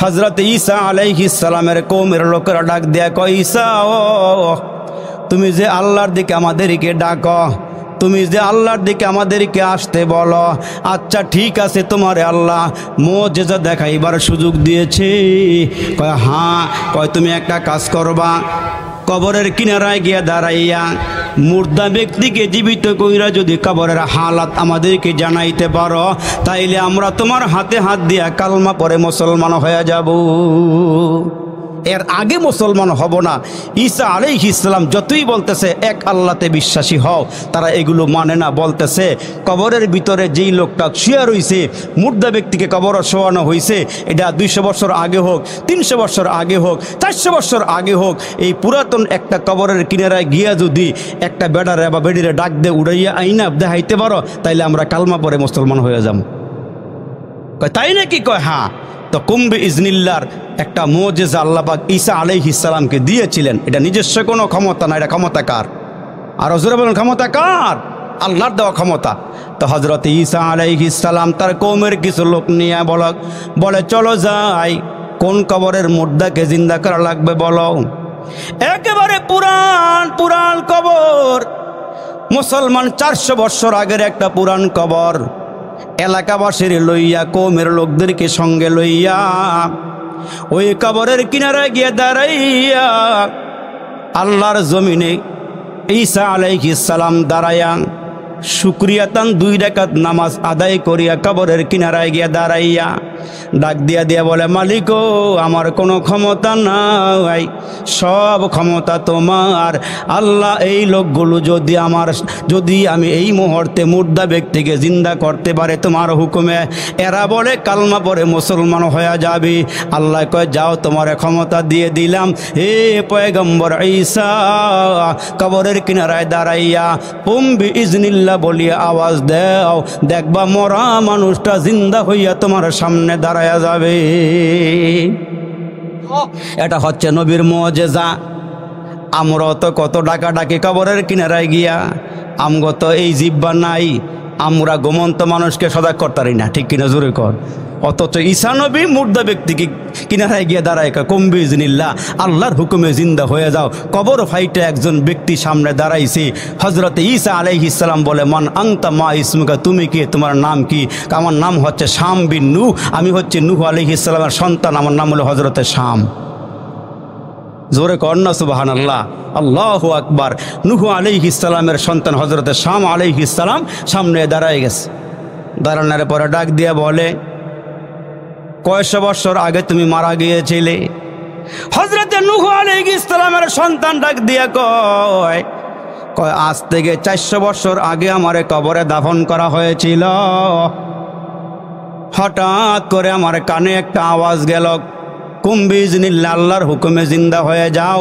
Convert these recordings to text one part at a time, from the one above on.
হযরত ঈসা আলাইহিস সালামের কওমের লোকেরা ডাক দেয়া কয়, ঈসা ও তুমি যে আল্লাহর দিকে আমাদেরকে ডাকো, তুমি যে আল্লাহর দিকে আমাদেরকে আসতে বলো, আচ্ছা ঠিক আছে, তোমারে আল্লাহ মুজিজা দেখাইবার সুযোগ দিয়েছে। কয় হ্যাঁ। কয় তুমি একটা কাজ করবা, কবরের কিনারায় গিয়া দাঁড়াইয়া মুর্দা ব্যক্তিকে জীবিত কইরা যদি কবরের হালাত আমাদেরকে জানাইতে পারো, তাইলে আমরা তোমার হাতে হাত দিয়া কালমা পরে মুসলমান হয়ে যাব। এর আগে মুসলমান হব না। ঈসা আলাইহিস সালাম যতই বলতেছে এক আল্লাহতে বিশ্বাসী হও, তারা এগুলো মানে না। বলতেছে কবরের ভিতরে যেই লোকটা শুয়ে রইছে, মুর্দা ব্যক্তিকে কবরে শোয়ানো হয়েছে, এটা 200 বছর আগে হোক, 300 বছর আগে হোক, 400 বছর আগে হোক, এই পুরাতন একটা কবরের কিনারায় গিয়া যদি একটা বেড়ারে বা বেড়িরে ডাক দিয়ে উড়াইয়া আইনা দেখাইতে পারো, তাইলে আমরা কালমা পরে মুসলমান হয়ে যাব। কয় তাই নাকি? কয় হ্যাঁ। তো কুম্বে ইজনিল্লাহর একটা মুজিজা আল্লাহ পাক ঈসা আলাইহিস সালামকে দিয়েছিলেন। এটা নিজস্ব কোনো ক্ষমতা না, এটা ক্ষমতা কার? আর হুজুর বলেন ক্ষমতা কার? আল্লাহর দেওয়া ক্ষমতা। তো হযরত ঈসা আলাইহিস সালাম তার কওমের কিছু লোক নিয়ে বলে চলো যাই, কোন কবরের মুর্দাকে জিন্দা করা লাগবে বলো। একেবারে পুরান কবর, মুসলমান 400 বছর আগের একটা পুরান কবর। এলাকাবাসীর লইয়া, কওমের লোকদেরকে সঙ্গে লইয়া ওই কবরের কিনারায় গিয়ে দাঁড়াইয়া আল্লাহর জমিনে ঈসা আলাইহিস সালাম দাঁড়াইয়া শুকরিয়া তান 2 রাকাত নামাজ আদায় করিয়া কবরের কিনারায় গিয়া দাঁড়াইয়া ডাক দিয়া বলে, মালিক ও আমার কোনো ক্ষমতা নাই, সব ক্ষমতা তোমার। আল্লাহ এই লোকগুলো যদি আমি এই মুহূর্তে মুর্দা ব্যক্তিকে জিন্দা করতে পারে তোমার হুকুমে, এরা বলে কালমা পরে মুসলমান হয়ে যাবে। আল্লাহ কয় যাও, তোমার ক্ষমতা দিয়ে দিলাম। হে পয়গম্বর ঈসা, কবরের কিনারায় দাঁড়াইয়া পুম্বি ইজনিল্লাহ বলিয়া আওয়াজ দাও, দেখবা মরা মানুষটা জিন্দা হইয়া তোমার সামনে দাঁড়ায়া যাবে। এটা হচ্ছে নবীর মুজিজা। আমরা তো কত ডাকাডাকি কবরের কিনারায় গিয়া, আমগো তো এই জিব্বা নাই, আমরা ঘুমন্ত মানুষকে সজাগ করতে পারি না, ঠিক কিনা জোরে কর। অথচ ঈসা নবী মুর্দা ব্যক্তিকে কিনারায় গিয়ে দাঁড়ায় কুম্বি ইজনিল্লাহ, আল্লাহর হুকুমে জিন্দা হয়ে যাও। কবর ফাইটে একজন ব্যক্তি সামনে দাঁড়াইছে। হযরত ঈসা আলাইহিস সালাম বলে, মান আনতা মা ইসমুকা, তুমি কি, তোমার নাম কি? আমার নাম হচ্ছে শাম বিন নূহ, আমি হচ্ছে নূহ আলাইহিস সালামের সন্তান, আমার নাম হলো হযরতে শাম। জোরে কর না সুবহানাল্লাহ, আল্লাহু আকবার। নূহ আলাইহিস সালামের সন্তান হযরতে শাম আলাইহিস সালাম সামনে দাঁড়ায় গেছে। দাঁড়ানোর পরে ডাক দিয়া বলে, কয়শো বছর আগে তুমি মারা গিয়েছিলে? হযরতে নূহ আলাইহিস সালামের সন্তান ডাক দিয়া কয় আজ থেকে 400 বছর আগে আমারে কবরে দাফন করা হয়েছিল। হঠাৎ করে আমার কানে একটা আওয়াজ গেল, কুম্বি ইজনিল্লাহ, আল্লাহর হুকুমে জিন্দা হয়ে যাও।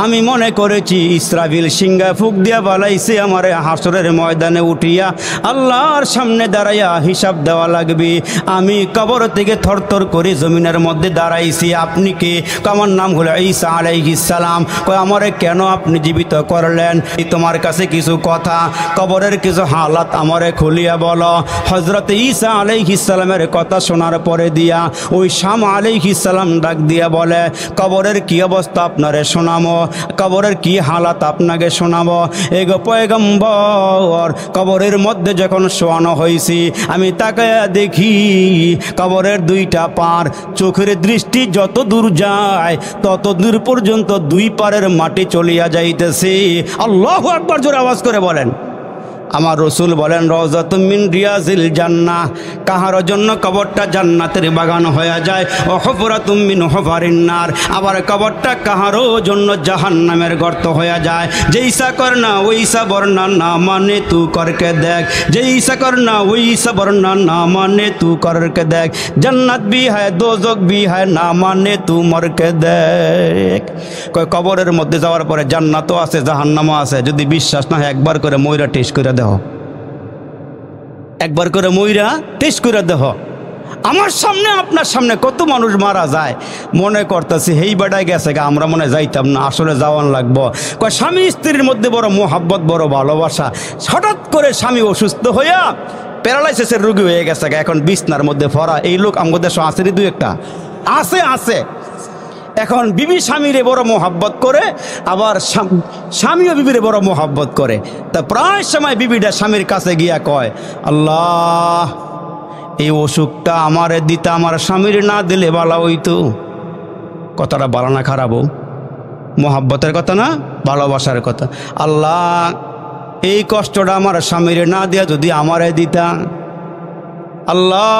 আমি মনে করেছি ইসরাফিল সিংহা ফুক দিয়া বালাইছে আমারে হাসরের ময়দানে উঠিয়া আল্লাহর সামনে দাঁড়াইয়া হিসাব দেওয়া লাগবে। আমি কবর থেকে থরথর করে জমিনের মধ্যে দাঁড়াইছি। আপনি কে? আমার নাম হলো ঈসা আলাইহিস সালাম। আমারে কেন আপনি জীবিত করলেন? তোমার কাছে কিছু কথা, কবরের কিছু হালাত আমারে খুলিয়া বলো। হযরত ঈসা আলাইহিস সালামের কথা শোনার পরে দিয়া ওই শাম আলাইহিস সালাম ডাক দিয়া বলে, কবরের কি অবস্থা আপনারে শোনাবো, কবরের কি হালাত আপনাকে শোনাবো। এগো পয়গম্বর, কবরের মধ্যে যখন শোয়ানো হয়েছি আমি তাকায়া দেখি কবরের 2টা পার, চোখের দৃষ্টি যত দূর যায় তত দূর পর্যন্ত 2 পারের মাটি চলিয়া যাইতেছে। আল্লাহু আকবার, জোরে আওয়াজ করে বলেন। আমার রসুল বলেন, রওজাতুম মিন রিয়াজিল জান্নাহ, কাহার জন্য কবরটা জান্নাতের বাগান হয়ে যায়। ও হুফরাতুম মিন হুফারিন নার, আবার কবরটা কাহারও জন্য জাহান্নামের গর্ত হয়ে যায়। যে ঈসা করনা ওই ঈসা বর্ণা না মানে তু করকে দেখ, যে ঈসা করনা ওই ঈসা বর্ণা না মানে তু করকে দেখ, জান্নাত ভি হ্যায় দোজখ ভি হ্যায় না মানে তু মরকে দেখ। কবরের মধ্যে যাওয়ার পরে জান্নাতও আছে জাহান্নামও আছে। যদি বিশ্বাস না হয় একবার করে ময়রা টেস্ট করে দেহ, একবার করে ময়রা টেস্ট করে দেহ। আমার সামনে আপনার সামনে কত মানুষ মারা যায়, মনে করতেছি হেই বেড়ায় গেছে গা, আমরা মনে যাইতাম না, আসলে যাওয়ান লাগবো। স্বামী স্ত্রীর মধ্যে বড় মোহাব্বত, বড় ভালোবাসা। হঠাৎ করে স্বামী অসুস্থ হইয়া প্যারালাইসিসের রোগী হয়ে গেছে গা, এখন বিছনার মধ্যে ফরা। এই লোক আমাদের দেশে আসেনি 2-1টা, আছে আছে। এখন বিবি স্বামীরে বড় মোহাব্বত করে, আবার স্বামীও বিবিরে বড় মোহাব্বত করে। তা প্রায় সময় বিবিটা স্বামীর কাছে গিয়া কয়, আল্লাহ এই অসুখটা আমারে দিতে আমার স্বামীর না দিলে ভালো হইতো। কথাটা ভালো না খারাপও? মোহাব্বতের কথা না, ভালোবাসার কথা। আল্লাহ এই কষ্টটা আমার স্বামীরে না দিয়া যদি আমারে দিতা। আল্লাহ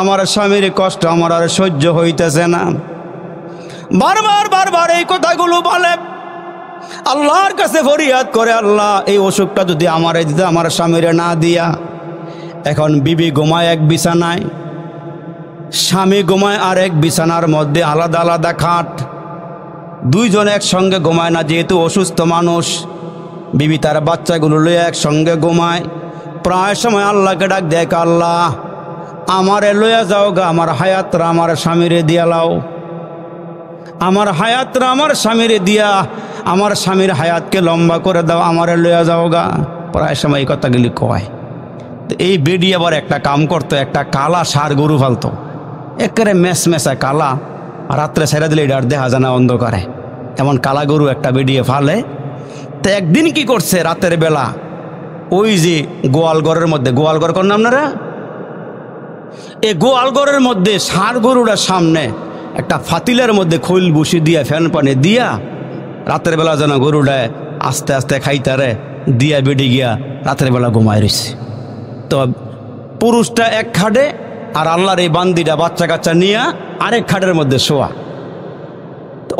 আমার স্বামীর কষ্ট আমার আর সহ্য হইতেছে না। বারবার বারবার এই কথাগুলো বলে, আল্লাহর কাছে ফরিয়াদ করে, আল্লাহ এই অসুখটা যদি আমারে দিতে আমার স্বামীরে না দিয়া। এখন বিবি ঘুমায় এক বিছানায়, স্বামী ঘুমায় আর এক বিছানার মধ্যে, আলাদা আলাদা খাট, দুইজন একসঙ্গে ঘুমায় না, যেহেতু অসুস্থ মানুষ। বিবি তার বাচ্চাগুলো লইয়া একসঙ্গে ঘুমায়। প্রায় সময় আল্লাহকে ডাক দেখ, আল্লাহ আমারে লইয়া যাও গা, আমার হায়াতরা আমার স্বামীরে দিয়া লাও, আমার হায়াতরা আমার স্বামীরে দিয়া আমার স্বামীর হায়াতকে লম্বা করে দাও, আমারে লইয়া যাও গা। প্রায় সময় এই কথাগুলি কয়। তো এই বেডি আবার একটা কাম করতো, একটা কালা ষাঁড় গরু ফালতো, একেবারে মেসা কালা, রাত্রে ছেড়ে দিলে এটা আর দেখা যায় না অন্ধকারে, এমন কালা গরু একটা বেডিয়ে ফালে। তো একদিন কি করছে, রাতের বেলা ওই যে গোয়ালঘরের মধ্যে, গোয়ালঘর করেন আপনারা, এই গোয়ালঘরের মধ্যে ষাঁড় গরুটার সামনে একটা ফাতিলের মধ্যে খৈল বসি দিয়া ফ্যান পানি দিয়া রাতের বেলা যেন গরুটায় আস্তে আস্তে খাইতারে দিয়া বেডে গিয়া রাতের বেলা ঘুমায় রয়েছে। তো পুরুষটা এক খাটে আর আল্লাহর এই বান্দিটা বাচ্চা কাচ্চা নিয়ে আরেক খাটের মধ্যে শোয়া।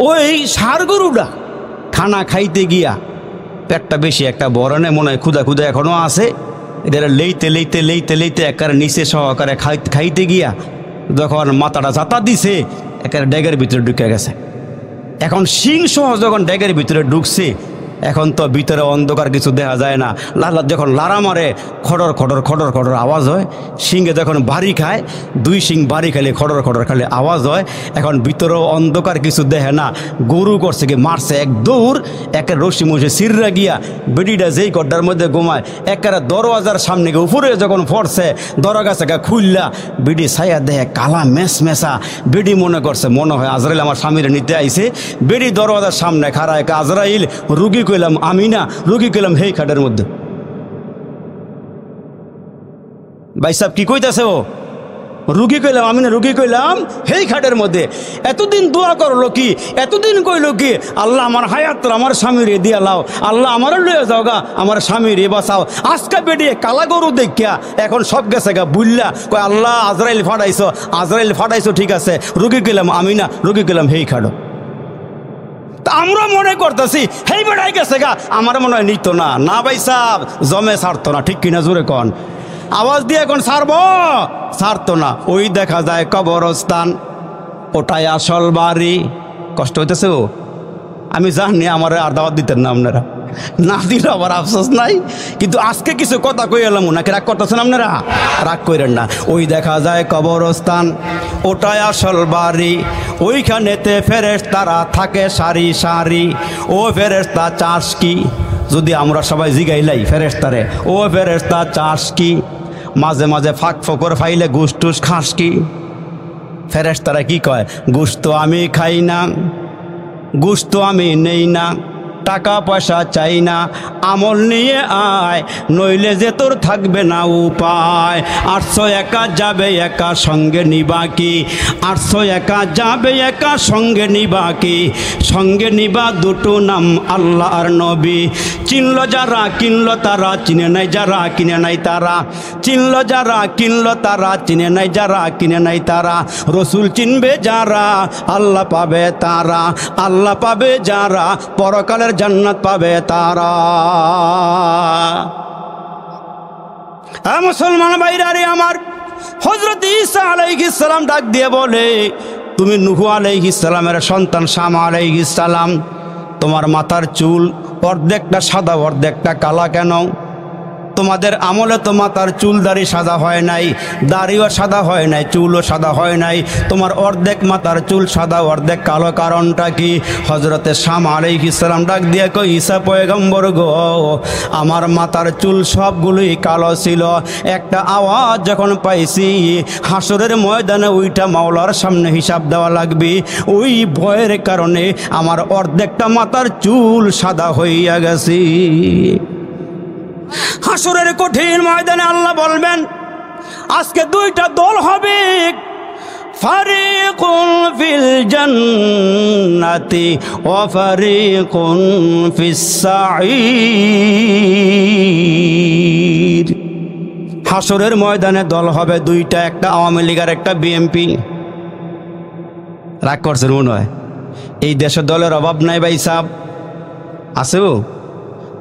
ওই ষাঁড় গরুটা খানা খাইতে গিয়া পেটটা বেশি একটা বরণে মনে হয় ক্ষুদা ক্ষুদা এখনও আছে, এটা লেইতে একেবারে নিচে সহকারে খাইতে গিয়া যখন মাথাটা চাতা দিছে একেবারে ড্যাগের ভিতরে ঢুকে গেছে। এখন শিং সহ যখন ড্যাগের ভিতরে ঢুকছে, এখন তো ভিতরে অন্ধকার কিছু দেখা যায় না, যখন লারা মারে খড়র খড়র খড়র খড়র আওয়াজ হয়। শিংয়ে যখন বাড়ি খায়, দুই শিং বাড়ি খাইলে খড়র খড়র খাইলে আওয়াজ হয়। এখন ভিতরেও অন্ধকার কিছু দেখে না, গরু করছে কি মারছে এক দৌড়, একের রশি মুশে সিররা গিয়া বেডিটা যেই গড্ডার মধ্যে ঘুমায় একেবারে দরওয়াজার সামনে গিয়ে উপরে যখন পড়ছে, দরগাছে খুললা বেডি ছায়া দেখে কালা মেসা। বেডি মনে করছে মনে হয় আজরাইল আমার স্বামীরে নিতে আইছে। বেডি দরওয়াজার সামনে খাড়ায়, আজরাইল রুগী কইলাম আমি না, রুগী কইলাম হেই খাটের মধ্যে। ভাই সাহেব কি কইতাছে ও? রুগী কইলাম আমি না, রুগী কইলাম হেই খাটের মধ্যে। এতদিন দোয়া করলো কি, এতদিন কইলো কি, আল্লাহ আমার হায়াত আমার স্বামীরে দিয়া লাও, আল্লাহ আমার লইয়া যাও গা, আমার স্বামীরে বাঁচাও। আজকে বেরিয়ে কালা গরু দেখিয়া এখন সব গেছে গা বুল্লা, কয় আল্লাহ আজরাইল ফাটাইছো, ঠিক আছে। রুগী কইলাম আমি না, রুগী কইলাম হেই খাটো। তা আমরা মনে করতেছি হেই বেড়াই গেছে গা, আমার মনে হয় নিত না। না ভাই সাহেব, জমে ছাড়তো না, ঠিক কিনা জোরে কন? আওয়াজ দিয়ে এখন ছাড়তো না। ওই দেখা যায় কবরস্থান, ওটাই আসল বাড়ি। কষ্ট হইতেছে ও? আমি জানি আমার আর দাওয়াত দিতেন না আপনারা, না দিলে আবার আফসোস নাই। কিন্তু আজকে কিছু কথা কই এলাম, নাকি রাগ করতেছেন আপনারা? রাগ করেন না। ওই দেখা যায় কবরস্থান, ওটাই আসল বাড়ি। ওইখানেতে ফেরেশতারা থাকে সারি সারি। ও ফেরেশতা চাষ কি? যদি আমরা সবাই জিগাইলাই ফেরেশতারে, ও ফেরেশতা চাষ কি? মাঝে মাঝে ফাঁক ফোকর ফাইলে গুস টুস খাস কি? ফেরেশতারা কি কয়? গোশত আমি খাই না, গোশত আমি নেই না, টাকা পয়সা চাই না, আমল নিয়ে আয়, নইলে যে তোর থাকবে না উপায়। 800 একা যাবে একা সঙ্গে নিবা কি? 800 একা যাবে একা সঙ্গে নিবা কি? সঙ্গে নিবা দুটো নাম আল্লাহ আর নবী। চিনল যারা কিনল তারা, চিনে নাই যারা কিনে নাই তারা। চিনল যারা কিনল তারা, চিনে নাই যারা কিনে নাই তারা। রসুল চিনবে যারা, আল্লাহ পাবে তারা। আল্লাহ পাবে যারা, পরকালের জান্নাত পাবে তারা। মুসলমান ভাইরা রে আমার, হযরত ঈসা আলাইহিস সালাম ডাক দিয়ে বলে, তুমি নূহ আলাইহিস সালামের সন্তান শাম আলাইহিস সালাম, তোমার মাথার চুল অর্ধেকটা সাদা অর্ধেকটা কালা কেন? তোমাদের আমলে তো মাথার চুল দাড়ি সাদা হয় নাই, দাড়িও সাদা হয় নাই, চুলও সাদা হয় নাই, তোমার অর্ধেক মাথার চুল সাদা অর্ধেক কালো, কারণটা কি? হযরতে শাম আলাইহিস সালাম ডাক দিয়ে কই, ঈসা পয়গম্বর গো, আমার মাথার চুল সবগুলোই কালো ছিল, একটা আওয়াজ যখন পাইছি হাসরের ময়দানে ওইটা মাওলার সামনে হিসাব দেওয়া লাগবে, ওই ভয়ের কারণে আমার অর্ধেকটা মাথার চুল সাদা হইয়া গেছে। হাসরের কঠিন ময়দানে আল্লাহ বলবেন আজকে দুইটা দল হবে, ফারিকুন ফিল জান্নাতি ওয়া ফারিকুন ফিস সাঈর। হাসরের ময়দানে দল হবে দুইটা, একটা আওয়ামী লীগ আর একটা বিএনপি। রাগ করছেন মনে হয়? এই দেশে দলের অভাব নাই ভাই সাহেব, আছে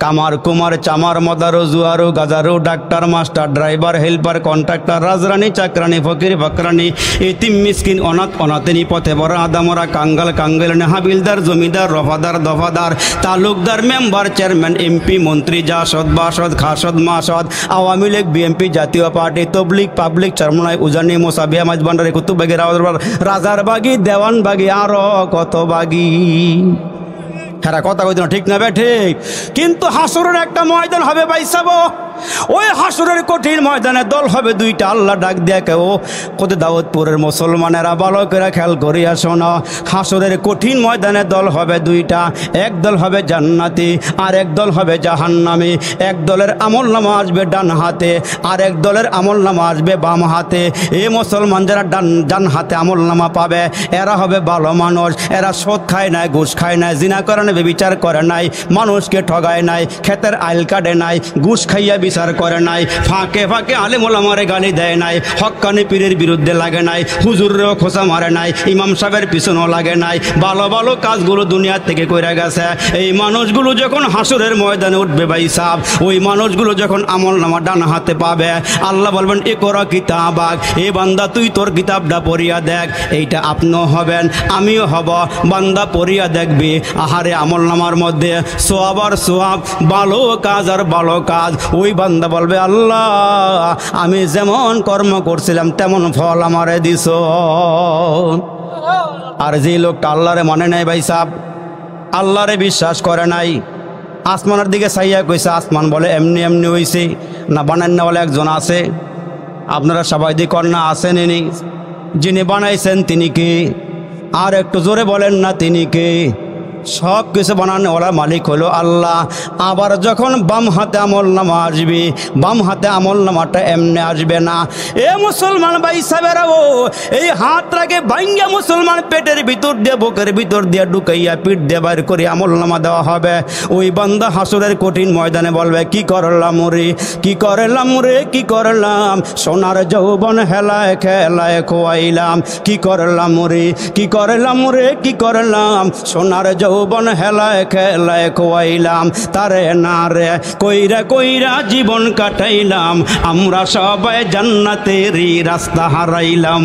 কামার কুমার চামার মদারো জুয়ারো গাজারো doctor master driver helper contractor রাজরানী চাকরানি ফকির ফকরানি এতিম মিসকিন অনাথ অনাথিনী পথে বড় আদামরা কাঙ্গাল কাঙ্গালিনী হাবিলদার জমিদার রফাদার দফাদার তালুকদার মেম্বার চেয়ারম্যান এমপি মন্ত্রী জাসদ বাসদ খাসদ মাসদ আওয়ামী লীগ বিএনপি জাতীয় পার্টি তবলিগ পাবলিক চরমনাই উজানি মোসাবিয়া মাঝবান্ডারি কুতুববাগি রাজার বাগি দেওয়ান বাগি আরো কত বাগি। হ্যাঁ কথা কইতো না, ঠিক না বে ঠিক? কিন্তু হাসরের একটা ময়দান হবে বাইসাবো, ওই হাসরের কঠিন ময়দানে দল হবে দুইটা। আল্লাহ ডাক দিয়ে কেউ কত দাউদপুরের মুসলমানেরা ভালো করে খেয়াল করিয়া শোনো, হাসরের কঠিন ময়দানে দল হবে দুইটা, এক দল হবে জান্নাতি আর এক দল হবে জাহান্নামী। এক দলের আমলনামা আসবে ডান হাতে আর এক দলের আমলনামা আসবে বাম হাতে। এই মুসলমান যারা ডান হাতে আমলনামা পাবে এরা হবে ভালো মানুষ, এরা সুদ খায় নাই, ঘুষ খায় নাই, জিনা করে নাই, বিচার করে নাই, মানুষকে ঠগায় নাই, ক্ষেতের আইল কাটে নাই, ঘুষ খাইয়া বিচার করে নাই, ফাঁকে ফাঁকে আলেম ওলামারে গালি দেয় নাই, হক্কানি পীরের বিরুদ্ধে লাগে নাই, হুজুরেও খোঁচা মারে নাই, ইমাম সাহেবের পিছনেও লাগে নাই, ভালো ভালো কাজগুলো দুনিয়া থেকে কইরা গেছে। এই মানুষগুলো যখন হাসরের ময়দানে উঠবে ভাই সাহেব, ওই মানুষগুলো যখন আমলনামা ডান হাতে পাবে, আল্লাহ বলবেন ইকরা কিতাবাক, এ বান্দা তুই তোর কিতাবটা পড়িয়া দেখ। এইটা আপনিও হবেন আমিও হব, বান্দা পড়িয়া দেখবি, আহারে আমলনামার মধ্যে সোয়াব আর সোয়াব, ভালো কাজ আর ভালো কাজ। ওই বান্দা বলবে আল্লাহ আমি যেমন কর্ম করছিলাম তেমন ফল আমারে দিছ। আর যে লোকটা আল্লাহরে মানে নাই ভাই সাহেব, আল্লাহরে বিশ্বাস করে নাই, আসমানের দিকে চাইয়া কইছে আসমান বলে এমনি এমনি হইছে না, বানান না বলে একজন আছে, আপনারা সবাই দিয়ে কন্যা আছেন, ইনি যিনি বানাইছেন তিনি কে? আর একটু জোরে বলেন না তিনি কে? সব কিছু বানানো ওরা মালিক হলো আল্লাহ। আবার যখন বাম হাতে আমলনামা আসবে, বাম হাতে আমলনামাটা এমনি আসবে না। এ মুসলমান ভাই সাহেবেরা, ও এই হাতটাকে ভাঙ্গা মুসলমান পেটের ভিতর দিয়ে বুকের ভিতর দিয়ে ঢুকাইয়া পিঠ দিয়ে বাইর করে আমলনামা দেওয়া হবে। ওই বান্দা হাসরের কঠিন ময়দানে বলবে কি করলাম রে, কি করলাম রে, কি করলাম, সোনার যৌবন হেলায় খেলায় খোয়াইলাম, কি করলাম রে, কি করলাম রে, কি করলাম, সোনার যৌবন হেলায় খেলায় খোয়াইলাম, তারে না রে কইরা কইরা জীবন কাটাইলাম, আমরা সবাই জান্নাতেরই রাস্তা হারাইলাম।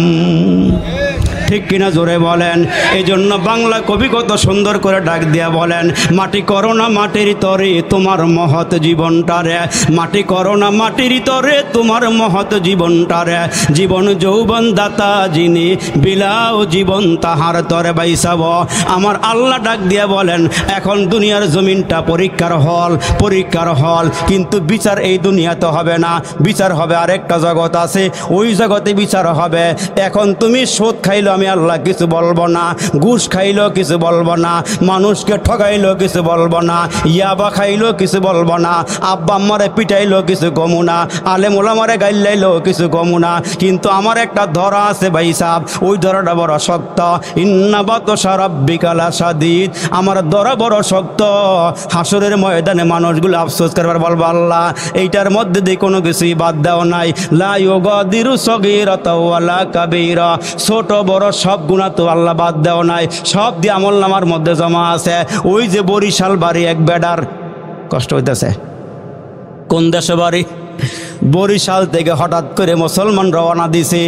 ঠিক কিনা জোরে বলেন? এই জন্য বাংলা কবি কত সুন্দর করে ডাক দিয়া বলেন, মাটি করো না মাটির তরে তোমার মহৎ জীবনটারে, মাটি করো না মাটির তরে তোমার মহৎ জীবনটারে, জীবন যৌবন দাতা যিনি বিলাও জীবন তাহার তরে বাইসাব। আমার আল্লাহ ডাক দিয়া বলেন এখন দুনিয়ার জমিনটা পরীক্ষার হল, পরীক্ষার হল, কিন্তু বিচার এই দুনিয়াতে হবে না, বিচার হবে আরেকটা জগৎ আছে, ওই জগতে বিচার হবে। এখন তুমি সুদ খাইলো আমি আল্লাহ কিছু বলবো না, ঘুষ খাইলো কিছু বলবো না, মানুষকে ঠগাইলো কিছু বলবো না, ইয়াবা খাইলো কিছু বলবো না, আব্বা আম্মারে পিটাইলো কিছু কমু না, আলেম ওলামারে গাইলাইলো কিছু কমু না। কিন্তু আমার একটা ধরা আছে ভাই সাহেব, ওই ধরাটা বড় শক্ত। ইন্না বাতশা রাব্বিকা লাশাদীদ, আমার ধরা বড় শক্ত। হাসরের ময়দানে মানুষগুলো আফসোস করবার বলবো আল্লাহ এইটার মধ্যে দিয়ে কোনো কিছুই বাদ দেওয়া নাই, লা ইউগাদিরু সগীরাতাও ওয়ালা কাবীরা, ছোট বড় সব গুনাহ তো আল্লাহ বাদ দেওয়া নাই, সব দিয়ে আমলনামার মধ্যে জমা আছে। ওই যে বরিশাল বাড়ি এক বেডার, কষ্ট হইতেছে, কোন দেশে বাড়ি? বরিশাল থেকে হঠাৎ করে মুসলমান রওনা দিছে।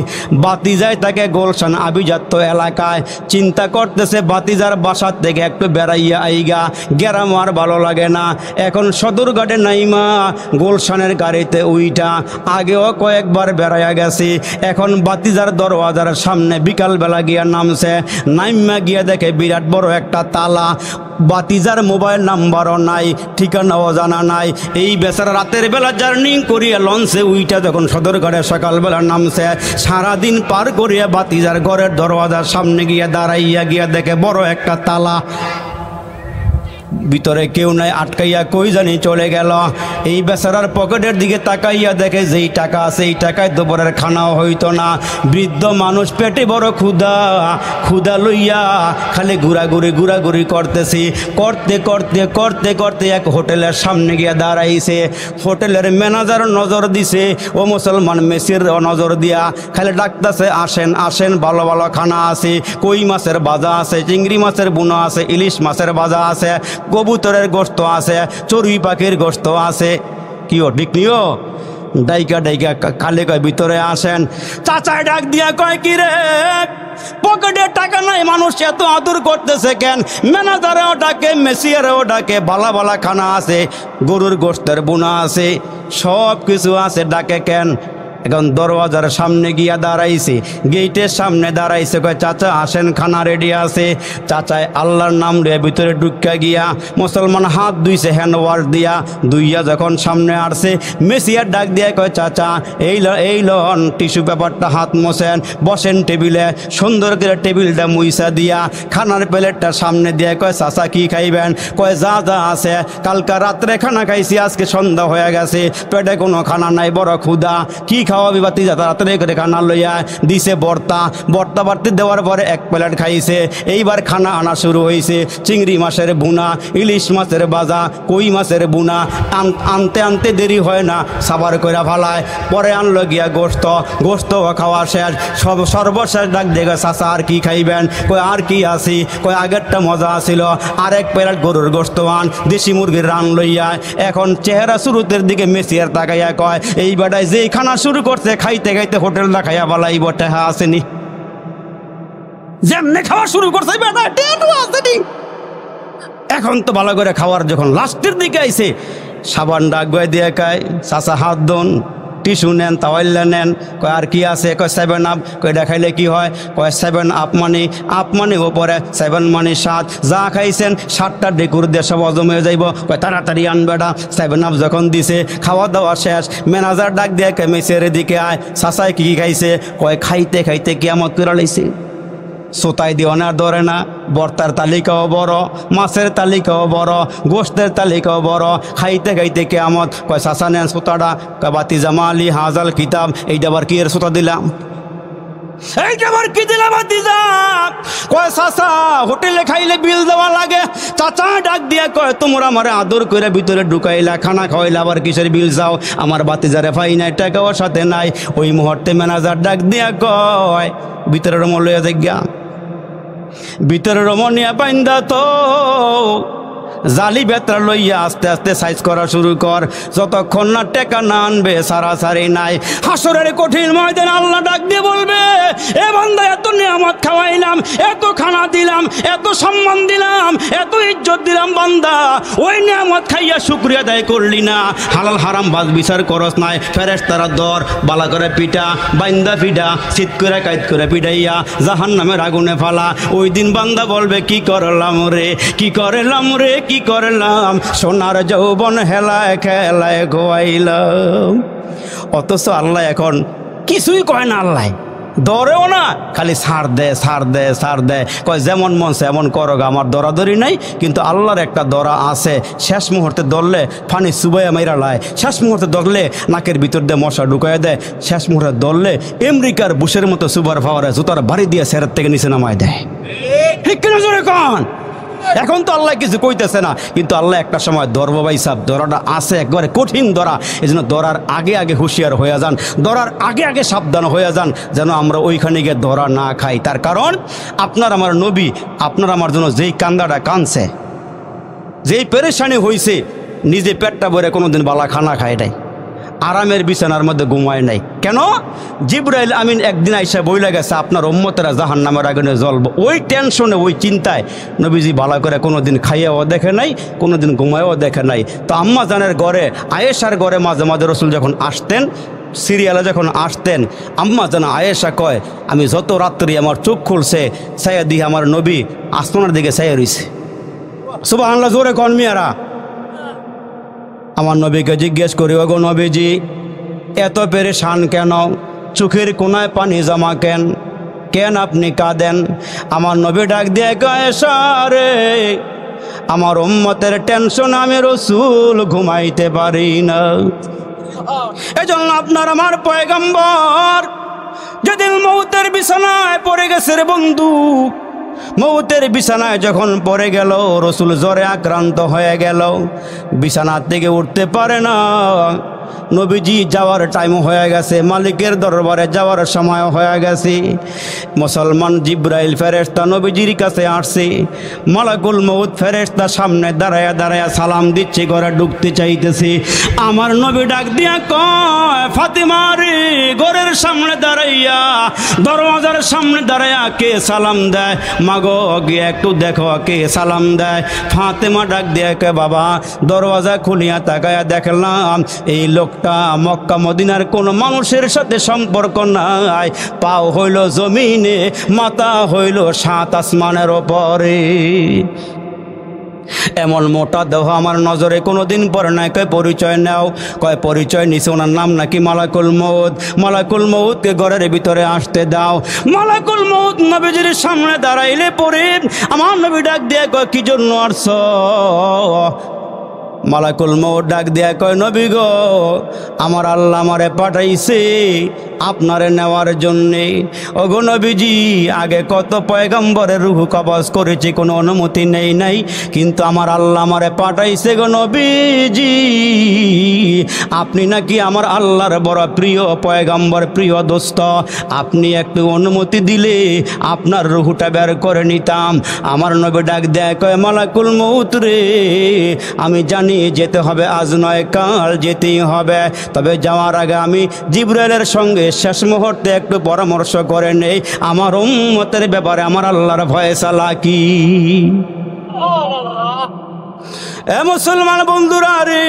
বাতিজায় তাকে গুলশান আভিজাত্য এলাকায়, চিন্তা করতেছে বাতিজার বাসার থেকে একটু বেড়াইয়া আইগা, গ্রাম আর ভালো লাগে না। এখন সদরঘাটে নাইমা গুলশানের গাড়িতে উইটা আগেও কয়েকবার বেড়াইয়া গেছি। এখন বাতিজার দরওয়াজার সামনে বিকালবেলা গিয়া নামছে, নাইমা গিয়া দেখে বিরাট বড় একটা তালা। বাতিজার মোবাইল নাম্বারও নাই, ঠিকানাও জানা নাই। এই বেচারা রাতের বেলা জার্নি করিয়া লঞ্চে উইটা যখন সদরঘাটে সকালবেলা নামছে, সারাদিন পার করিয়া বাতিজার ঘরের দরওয়াজার সামনে গিয়া দাঁড়াইয়া গিয়া দেখে বড় একটা তালা, ভিতরে কেউ নাই, আটকাইয়া কই জানি চলে গেল। এই বেচারার পকেটের দিকে তাকাইয়া দেখে যেই টাকা আছে এই টাকায় দুপুরের খানাও হইতো না। বৃদ্ধ মানুষ, পেটে বড় ক্ষুধা, ক্ষুধা লইয়া খালি ঘুরাঘুরি করতেছি। করতে করতে করতে করতে এক হোটেলের সামনে গিয়া দাঁড়াইছে। হোটেলের ম্যানেজার নজর দিছে, ও মুসলমান মেসির নজর দিয়া খালি ডাকতেছে, আসেন আসেন, ভালো ভালো খানা আছে, কই মাছের ভাজা আছে, চিংড়ি মাছের বুনা আছে, ইলিশ মাছের ভাজা আছে, কবুতরের গোশত আছে, চড়ুই পাখির গোশত আছে। কিও ঠিক নিও? ডাইকা ডাইকা খালি কয় ভিতরে আসেন। চাচায় ডাক দিয়া কয়, কি রে পকেটে টাকা নাই, মানুষ এত আদর করতেছে কেন? ম্যানেজারেও ডাকে, মেসিয়ারেও ডাকে, ভালা ভালা খানা আছে, গরুর গোশতের বুনা আছে, সব কিছু আছে, ডাকে কেন? এখন দরওয়াজার সামনে গিয়া দাঁড়াইছে, গেটের সামনে দাঁড়াইছে, কয় চাচা আসেন, খানা রেডি আছে। চাচায় আল্লাহর নাম রে ভিতরে ঢুকা গিয়া মুসলমান হাত ধুইছে হ্যান্ড ওয়াশ দিয়া, ধুইয়া যখন সামনে আসছে, মেসিয়ার ডাক দিয়া কয়, চাচা এই লন টিস্যু পেপারটা হাত মোছেন, বসেন টেবিলে। সুন্দর করে টেবিলটা মুইসা দিয়া খানার প্লেটটা সামনে দিয়া কয়, চাচা কি খাইবেন? কয় যা যা আছে, কালকা রাত্রে খানা খাইছি, আজকে সন্ধ্যা হয়ে গেছে, পেটে কোনো খানা নাই, বড় ক্ষুধা, কি খাওয়াবি? বাতিজা তাড়াতাড়ি করে খানা লইয়া দিছে ভর্তা বাড়তি দেওয়ার পরে এক প্লেট খাইছে। এইবার খানা আনা শুরু হয়েছে, চিংড়ি মাছের বুনা, ইলিশ মাছের ভাজা, কই মাছের বুনা। আনতে আনতে দেরি হয় না, সাবার কইরা ফালায়। পরে আনলো গিয়া গোশত খাওয়া শেষ। সর্বশেষ ডাক দেখে, চাচা আর কি খাইবেন? কই আর কি আসি? কই আগেরটা মজা আসিল, আর এক প্লেট গরুর গোশত আন, দেশি মুরগির রান লইয়া। এখন চেহারা শুরুতের দিকে মেসিয়ার তাকাইয়া কয়, এই বেটায় যেই খানা শুরু করছে, খাইতে খাইতে হোটেলটা খাইয়া বলাই বটে আসেনি, যেমনে খাওয়া শুরু করছে বেটা টেটু আসেনি। এখন তো ভালো করে খাওয়ার যখন লাস্টের দিকে আইছে, সাবান ডাক গয়ে দিয়ে কয়, চাচা হাত ধোন, টিস্যু নেন, তাওয়াইল্লা নেন। কয় আর কি আছে? কয় 7 আপ। কয় দেখাইলে কি হয়? কয় 7 আপ মানে ওপরে 7 মানে 7, যা খাইছেন 7টা ডেকুর দিয়ে সব হজম হয়ে যাইব। কয় তাড়াতাড়ি আনবেটা। 7 আপ যখন দিছে, খাওয়া দাওয়া শেষ, ম্যানেজার ডাক দিয়ে কয়, মেসের দিকে আয়, চাচায় কি খাইছে? কয় খাইতে খাইতে কিয়ামত করে লাইছে। সোতায় দিওয়ানার ধরে না, বর্তার তালিকাও বড়, মাছের তালিকাও বড়, গোশতের তালিকাও বড়, খাইতে খাইতে কিয়ামত। কয় চাচা নেন সোতাটা। কয় বাতি জামালি হাজাল কিতাব, এইটা আবার কি এর সোতা দিলাম? এইটা আবার কি দিলাম বাতিজা? কয় চাচা হোটেলে খাইলে বিল দেওয়া লাগে। চাচা ডাক দিয়া কয়, তোমরা আমারে আদর করে ভিতরে ঢুকাইলা, খানা খাওয়াইলা, আবার কিসের বিল যাও? আমার বাতিজারে পাই নাই, টাকাও সাথে নাই। ওই মুহূর্তে ম্যানেজার ডাক দিয়া কয়, ভিতরে রুম লইয়া যাইগা। ভিতরে রমণিয়া বাইন্দা তো জালি বেতরা লইয়া আস্তে আস্তে সাইজ করা শুরু কর, যতক্ষণ না টেকা না আনবে সারাসারি নাই। হাসরের কঠিন ময়দানে আল্লাহ ডাক দিয়ে বলবে, এ বান্দা এত নিয়ামত খাওয়াইলাম, এত খানা দিলাম, এত সম্মান দিলাম, এত ইজ্জত দিলাম, বান্দা ওই নিয়ামত খাইয়া শুকরিয়া আদায় করলি না, হালাল হারাম বাজ বিচার করস নাই। ফেরেশতারা দর বালা করে পিটা, বাইন্দা পিটা, শীত করে কাইত করে পিটাইয়া জাহান্নামের আগুনে ফালা। ওই দিন বান্দা বলবে, কি করলাম রে, কি করলাম রে, কি করলাম, সোনার যৌবন হেলায় খেলায় গোয়াইলাম। অথচ আল্লাহ এখন কিছুই কয় না, আল্লাহ দরেও না, খালি ছাড় দে। কয় যেমন মন এমন করো, আমার দরাদরি নাই। কিন্তু আল্লাহর একটা দরা আছে, শেষ মুহূর্তে ধরলে ফানি সুবাইয়া মাইরা লায়, শেষ মুহূর্তে ধরলে নাকের ভিতর দিয়ে মশা ঢুকাইয়া দেয়, শেষ মুহূর্তে ধরলে আমেরিকার বুশের মতো সুপার পাওয়ারে জুতার বাড়ি দিয়ে সেরের থেকে নিচে নামায় দেয়। ঠিক কিনা জোরে কন? এখন তো আল্লাহ কিছু কইতেছে না, কিন্তু আল্লাহ একটা সময় ধরবো ভাই সাহেব, ধরাটা আছে একবারে কঠিন ধরা। এই জন্য ধরার আগে আগে হুঁশিয়ার হয়ে যান, ধরার আগে আগে সাবধান হয়ে যান, যেন আমরা ওইখানে গিয়ে ধরা না খাই। তার কারণ আপনার আমার নবী আপনার আমার জন্য যেই কান্দাটা কানছে, যেই পেরেশানি হয়েছে, নিজে পেটটা ভরে কোনোদিন বালা খানা খায় নাই। আরামের বিছানার মধ্যে ঘুমায় নাই। কেন? জিবরাইল আমিন একদিন আইসা বইলা গেছে আপনার উম্মতেরা জাহান্নামের আগুনে জ্বলবে। ওই টেনশনে, ওই চিন্তায় নবীজি ভালো করে কোনোদিন খাইয়াও দেখে নাই, কোনোদিন ঘুমায়ও দেখে নাই। তো আম্মা জানের ঘরে, আয়েশার ঘরে মাঝে মাঝে রসুল যখন আসতেন, সিরিয়ালে যখন আসতেন, আম্মা জান আয়েশা কয় আমি যত রাত্রি আমার চোখ খুলছে ছায়া দিয়ে আমার নবী আসমানের দিকে ছায়া রইছে। সুবহানাল্লাহ, জোরে কন মিয়ারা। আমার নবীকে জিজ্ঞেস করি, ওগো নবীজি এত পেরেশান কেন? চোখের কোনায় পানি জমা কেন? কেন আপনি কাঁদেন? আমার নবী ডাক দিয়ে কয়, রে আমার উম্মতের টেনশন আমি রসুল ঘুমাইতে পারি না। এজন্য আপনার আমার পয়গম্বর যেদিন মৌতের বিছানায় পড়ে গেছে রে বন্ধু, মৌতের বিছানায় যখন পড়ে গেল, রসুল জ্বরে আক্রান্ত হয়ে গেল, বিছানা থেকে উঠতে পারে না। নবীজি যাওয়ার টাইম হয়ে গেছে, মালিকের দরবারে যাওয়ার সময় হয়ে গেছে। মুসলমান জিব্রাইল ফেরেশতা নবীজির কাছে আসছে। মালাকুল মউত ফেরেশতা সামনে দাঁড়ায়া দাঁড়ায়া সালাম দিচ্ছে, ঘরে ঢুকতে চাইতেছে। আমার নবী ডাক দিয়া কয়, ফাতিমা রে, ঘরের সামনে দাঁড়াইয়া, দরওয়াজার সামনে দাঁড়াইয়া কে সালাম দেয়? মাগো গিয়ে একটু দেখো কে সালাম দেয়। ফাতেমা ডাক দিয়া কয়, বাবা দরওয়াজা খুলিয়া তাকায়া দেখলাম এই লোকটা মক্কা মদিনার কোন মানুষের সাথে সম্পর্ক নাই, পাও হইল জমিনে, মাথা হইল 7 আসমানের ওপরে। এমন মোটা দেহ আমার নজরে কোনোদিন পরে নাই। কয় পরিচয় নাও। কয় পরিচয় নিছে, ওনার নাম নাকি মালাকুল মউত। মালাকুল মউতকে ঘরের ভিতরে আসতে দাও। মালাকুল মউত নবীজির সামনে দাঁড়াইলে পরে আমার নবী ডাক দিয়ে কয়, কি জন্য আসছ? মালাকুল মউত ডাক দিয়া কয়, নবী গো আমার আল্লাহ আমারে পাঠাইছে আপনারে নেওয়ার জন্যে। ওগো নবীজি আগে কত পয়গম্বরের রূহ কবজ করেছি, কোনো অনুমতি নেই নাই, কিন্তু আমার আল্লাহ আমারে পাঠাইছে গো নবীজি। আপনি নাকি আমার আল্লাহর বড় প্রিয় পয়গম্বর, প্রিয় দোস্ত, আপনি একটু অনুমতি দিলে আপনার রূহটা বের করে নিতাম। আমার নবী ডাক দেয় কয়, মালাকুল মউত রে, আমি জানি যেতে হবে, আজ নয় কাল যেতেই হবে, তবে যাওয়ার আগে আমি জিবরাইলের সঙ্গে শেষ মুহূর্তে একটু পরামর্শ করে নেই আমার উম্মতের ব্যাপারে আমার আল্লাহর ফয়সালা কি। এ মুসলমান বন্ধুরা রে,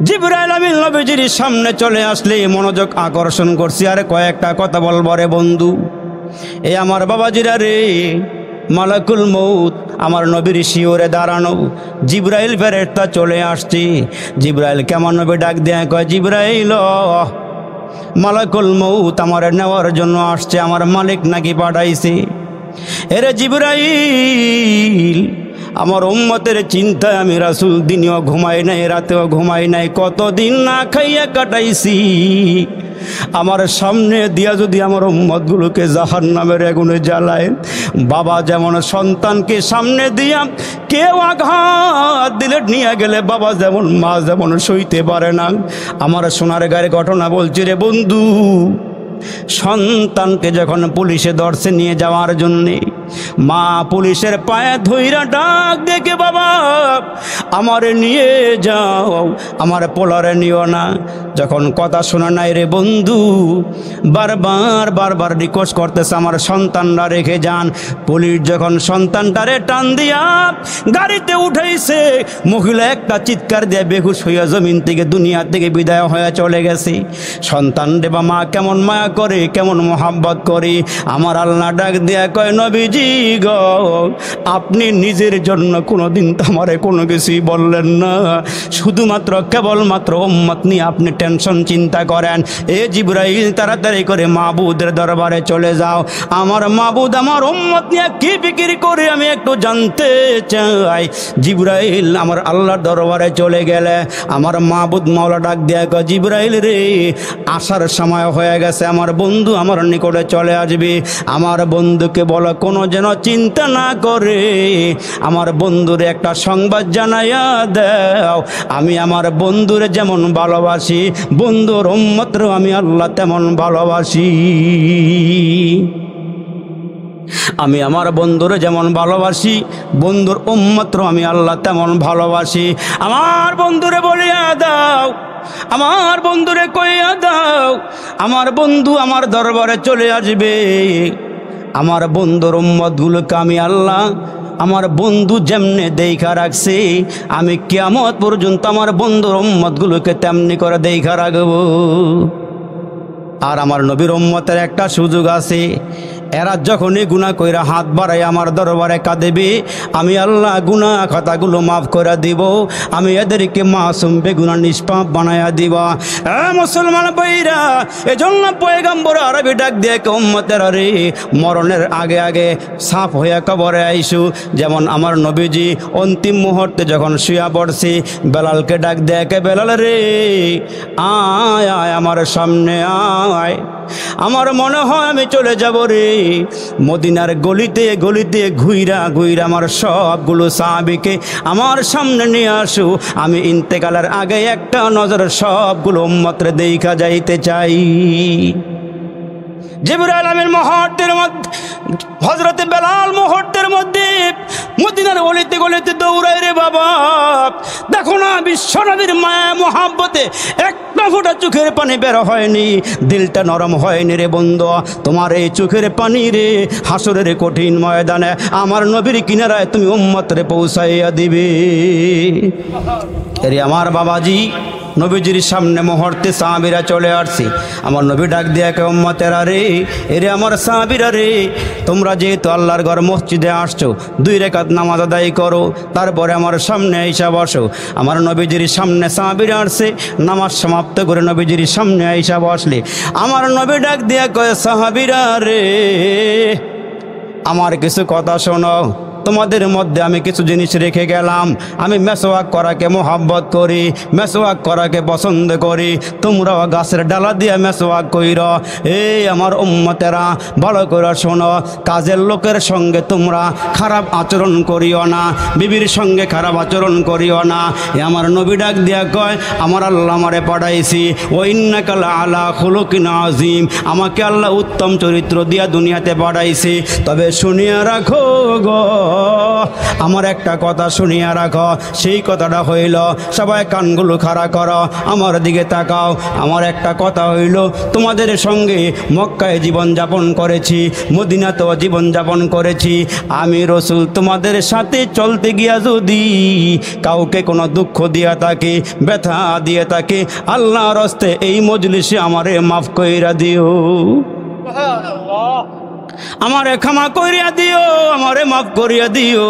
জিবরাইল আমিন নবীজির সামনে চলে আসলে মনোযোগ আকর্ষণ করছি। আর কয়েকটা কথা বলবো রে বন্ধু। এই আমার বাবাজিরা রে, মালাকুল মউত আমার নবীর শিওরে দাঁড়ানো, জিবরাইল ফেরেশতা চলে আসছে। জিবরাইল কেমন নবী ডাক দেয় কয়, জিবরাইল মালাকুল মউত আমার নেওয়ার জন্য আসছে, আমার মালিক নাকি পাঠাইছে। এরে জিবরাইল আমার উম্মতের চিন্তায় আমি রাসূল দিনেও ঘুমাই নাই, রাতেও ঘুমাই নাই, কতদিন না খাইয়া কাটাইছি। আমার সামনে দিয়া যদি আমার উম্মতগুলোকে জাহান্নামের আগুনে জ্বালায়, বাবা যেমন সন্তানকে সামনে দিয়া কেউ আঘাত দিলে নিয়ে গেলে বাবা যেমন, মা যেমন সইতে পারে না, আমার সোনার গায়ের ঘটনা বলছি রে বন্ধু। সন্তানকে যখন পুলিশে ধরছে নিয়ে যাওয়ার জন্যে, মা পুলিশের পায়ে ধইরা ডাক দেখে, বাবা আমারে নিয়ে যাও, আমার পোলারে নিও না। যখন কথা শোনা নাই রে বন্ধু, বারবার বারবার রিকোয়েস্ট করতেছে আমার সন্তানরা রেখে যান। পুলিশ যখন সন্তানটারে টান দিয়া গাড়িতে উঠাইছে, মহিলা একটা চিৎকার দিয়ে বেহুশ হইয়া জমিন থেকে, দুনিয়া থেকে বিদায় হয়ে চলে গেছে। সন্তান রে বা মা কেমন মায়া করে, কেমন মোহাব্বত করে। আমার আল্লাহ ডাক দিয়া কয়, নবীজি গো আপনি নিজের জন্য কোনোদিন আমারে কোনো কিছুই বললেন না, শুধুমাত্র কেবলমাত্র উম্মত নিয়ে আপনি টেনশন চিন্তা করেন। এ জিবরাইল তাড়াতাড়ি করে মাবুদের দরবারে চলে যাও, আমার মাবুদ আমার উম্মত নিয়ে কি ফিকির করে আমি একটু জানতে চাই। জিবরাইল আমার আল্লাহর দরবারে চলে গেলে আমার মাবুদ মাওলা ডাক দিয়া কয়, জিবরাইল রে আসার সময় হয়ে গেছে, আমার বন্ধু আমার নিকটে চলে আসবে। আমার বন্ধুকে বলো কোনো যেন চিন্তা না করে, আমার বন্ধুরে একটা সংবাদ জানাইয়া দাও, আমি আমার বন্ধুরে যেমন ভালোবাসি, বন্ধুর উম্মতরে আমি আল্লাহ তেমন ভালোবাসি। আমি আমার বন্ধুরে যেমন ভালোবাসি, বন্ধুর উম্মতরে আমি আল্লাহ তেমন ভালোবাসি। আমার বন্ধুরে বলিয়া দাও আমার বন্ধুরে কইয়া দাও, আমার বন্ধু আমার দরবারে চলে আসবে। আমার বন্ধুর উম্মতগুলোকে আমি আল্লাহ আমার বন্ধু যেমনে দেখা রাখছি, আমি কিয়ামত পর্যন্ত আমার বন্ধুর উম্মতগুলোকে তেমনি করে দেখা রাখবো। আর আমার নবীর উম্মতের একটা সুযোগ আছে, এরা যখনই গুনাহ কইরা হাত বাড়াই আমার দরবারে কাঁদেবে, আমি আল্লাহ গুনাহ খাতাগুলো মাফ করে দিব, আমি এদেরকে মাসুম বেগুনাহ নিষ্পাপ বানায়া দিব। মুসলমান ভাইরা, এজন্য পয়গম্বর আরবি ডাক দিয়ে উম্মতের রে, মরণের আগে আগে সাফ হয়ে কবরে আইসু। যেমন আমার নবীজি অন্তিম মুহূর্তে যখন শুয়া পড়ছি, বেলালকে ডাক দিয়ে, বেলাল রে আয় আয় আমার সামনে আয়, আমার মনে হয় আমি চলে যাব রে। মদিনার গলিতে গলিতে ঘুইরা ঘুইরা আমার সবগুলো সাহাবীকে আমার সামনে নিয়ে আসু, আমি ইন্তেকালের আগে একটা নজর সবগুলো উম্মতরে দেখা যাইতে চাই। জিবরাইল আমিন মুহূর্তের মধ্যে, হযরতে বেলাল মুহূর্তের মধ্যে মদিনার গলিতে গলিতে দৌড়ায় রে বাবা। দেখো না বিশ্বনবীর মায়া মোহাব্বতে একটা ফোঁটা চোখের পানি বের হয়নি, দিলটা নরম হয়নি রে বন্ধু। তোমার এই চোখের পানি রে হাসরের কঠিন ময়দানে আমার নবীর কিনারায় তুমি উম্মতরে পৌঁছাইয়া দিবে। এরে আমার বাবাজি, নবীজির সামনে মুহূর্তে সাহাবীরা চলে আসছে। আমার নবী ডাক দিয়ে কে উম্মতেরা রে, এরে আমার সাহাবীরা রে, তোমরা যেহেতু আল্লাহর ঘর মসজিদে আসছো, 2 রাকাত নামাজ আদায় করো, তারপরে আমার সামনে আইসা বসো। আমার নবীজির সামনে সাহাবীরা আসছে, নামাজ সমাপ্ত করে নবীজির সামনে আইসা বসলে আমার নবী ডাক দিয়ে কয়, সাহাবীরা রে আমার কিছু কথা শোনো। তোমাদের মধ্যে আমি কিছু জিনিস রেখে গেলাম। আমি মেসওয়াক করাকে মোহাব্বত করি, মেসওয়াক করাকে পছন্দ করি। তোমরাও গাছের ডালা দিয়ে মেসওয়াক কইর। এই আমার উম্মতেরা ভালো করে শোনো, কাজের লোকের সঙ্গে তোমরা খারাপ আচরণ করিও না, বিবির সঙ্গে খারাপ আচরণ করিও না। আমার নবী ডাক দিয়া কয়, আমার আল্লাহ আমারে পাঠাইছি, ও ইন্নাকা আলা খুলুকিন আযীম, আমাকে আল্লাহ উত্তম চরিত্র দিয়া দুনিয়াতে পাঠাইছি। তবে শুনিয়া রাখো গো, আমার একটা কথা শুনিয়া রাখো, সেই কথাটা হইল, সবাই কানগুলো খাড়া করো, আমার দিকে তাকাও। আমার একটা কথা হইল, তোমাদের সঙ্গে মক্কায় জীবনযাপন করেছি, মদিনাতেও জীবনযাপন করেছি। আমি রাসূল তোমাদের সাথে চলতে গিয়া যদি কাউকে কোনো দুঃখ দিয়া থাকে, ব্যথা দিয়ে থাকে, আল্লাহর হস্তে এই মজলিসে আমারে মাফ কইরা দিও, আমারে ক্ষমা করিয়া দিও, আমারে মাফ করিয়া দিও।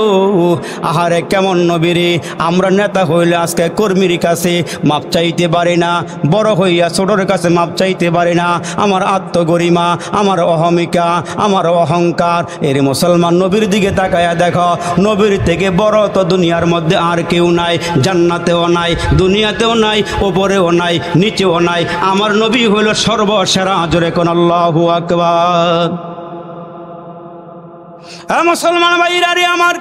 আহারে কেমন নবীরে, আমরা নেতা হইলে আজকে কর্মীর কাছে মাপ চাইতে পারি না, বড় হইয়া ছোটর কাছে মাপ চাইতে পারি না। আমার আত্মগরিমা, আমার অহমিকা, আমার অহংকার। এর মুসলমান নবীর দিকে তাকায়া দেখো, নবীর থেকে বড় তো দুনিয়ার মধ্যে আর কেউ নাই, জান্নাতেও নাই, দুনিয়াতেও নাই, ওপরেও নাই, নিচেও নাই। আমার নবী হইল সর্বসেরা। জোরে কোন আল্লাহু আকবার। মুসলমান ভাইরা রে, আমার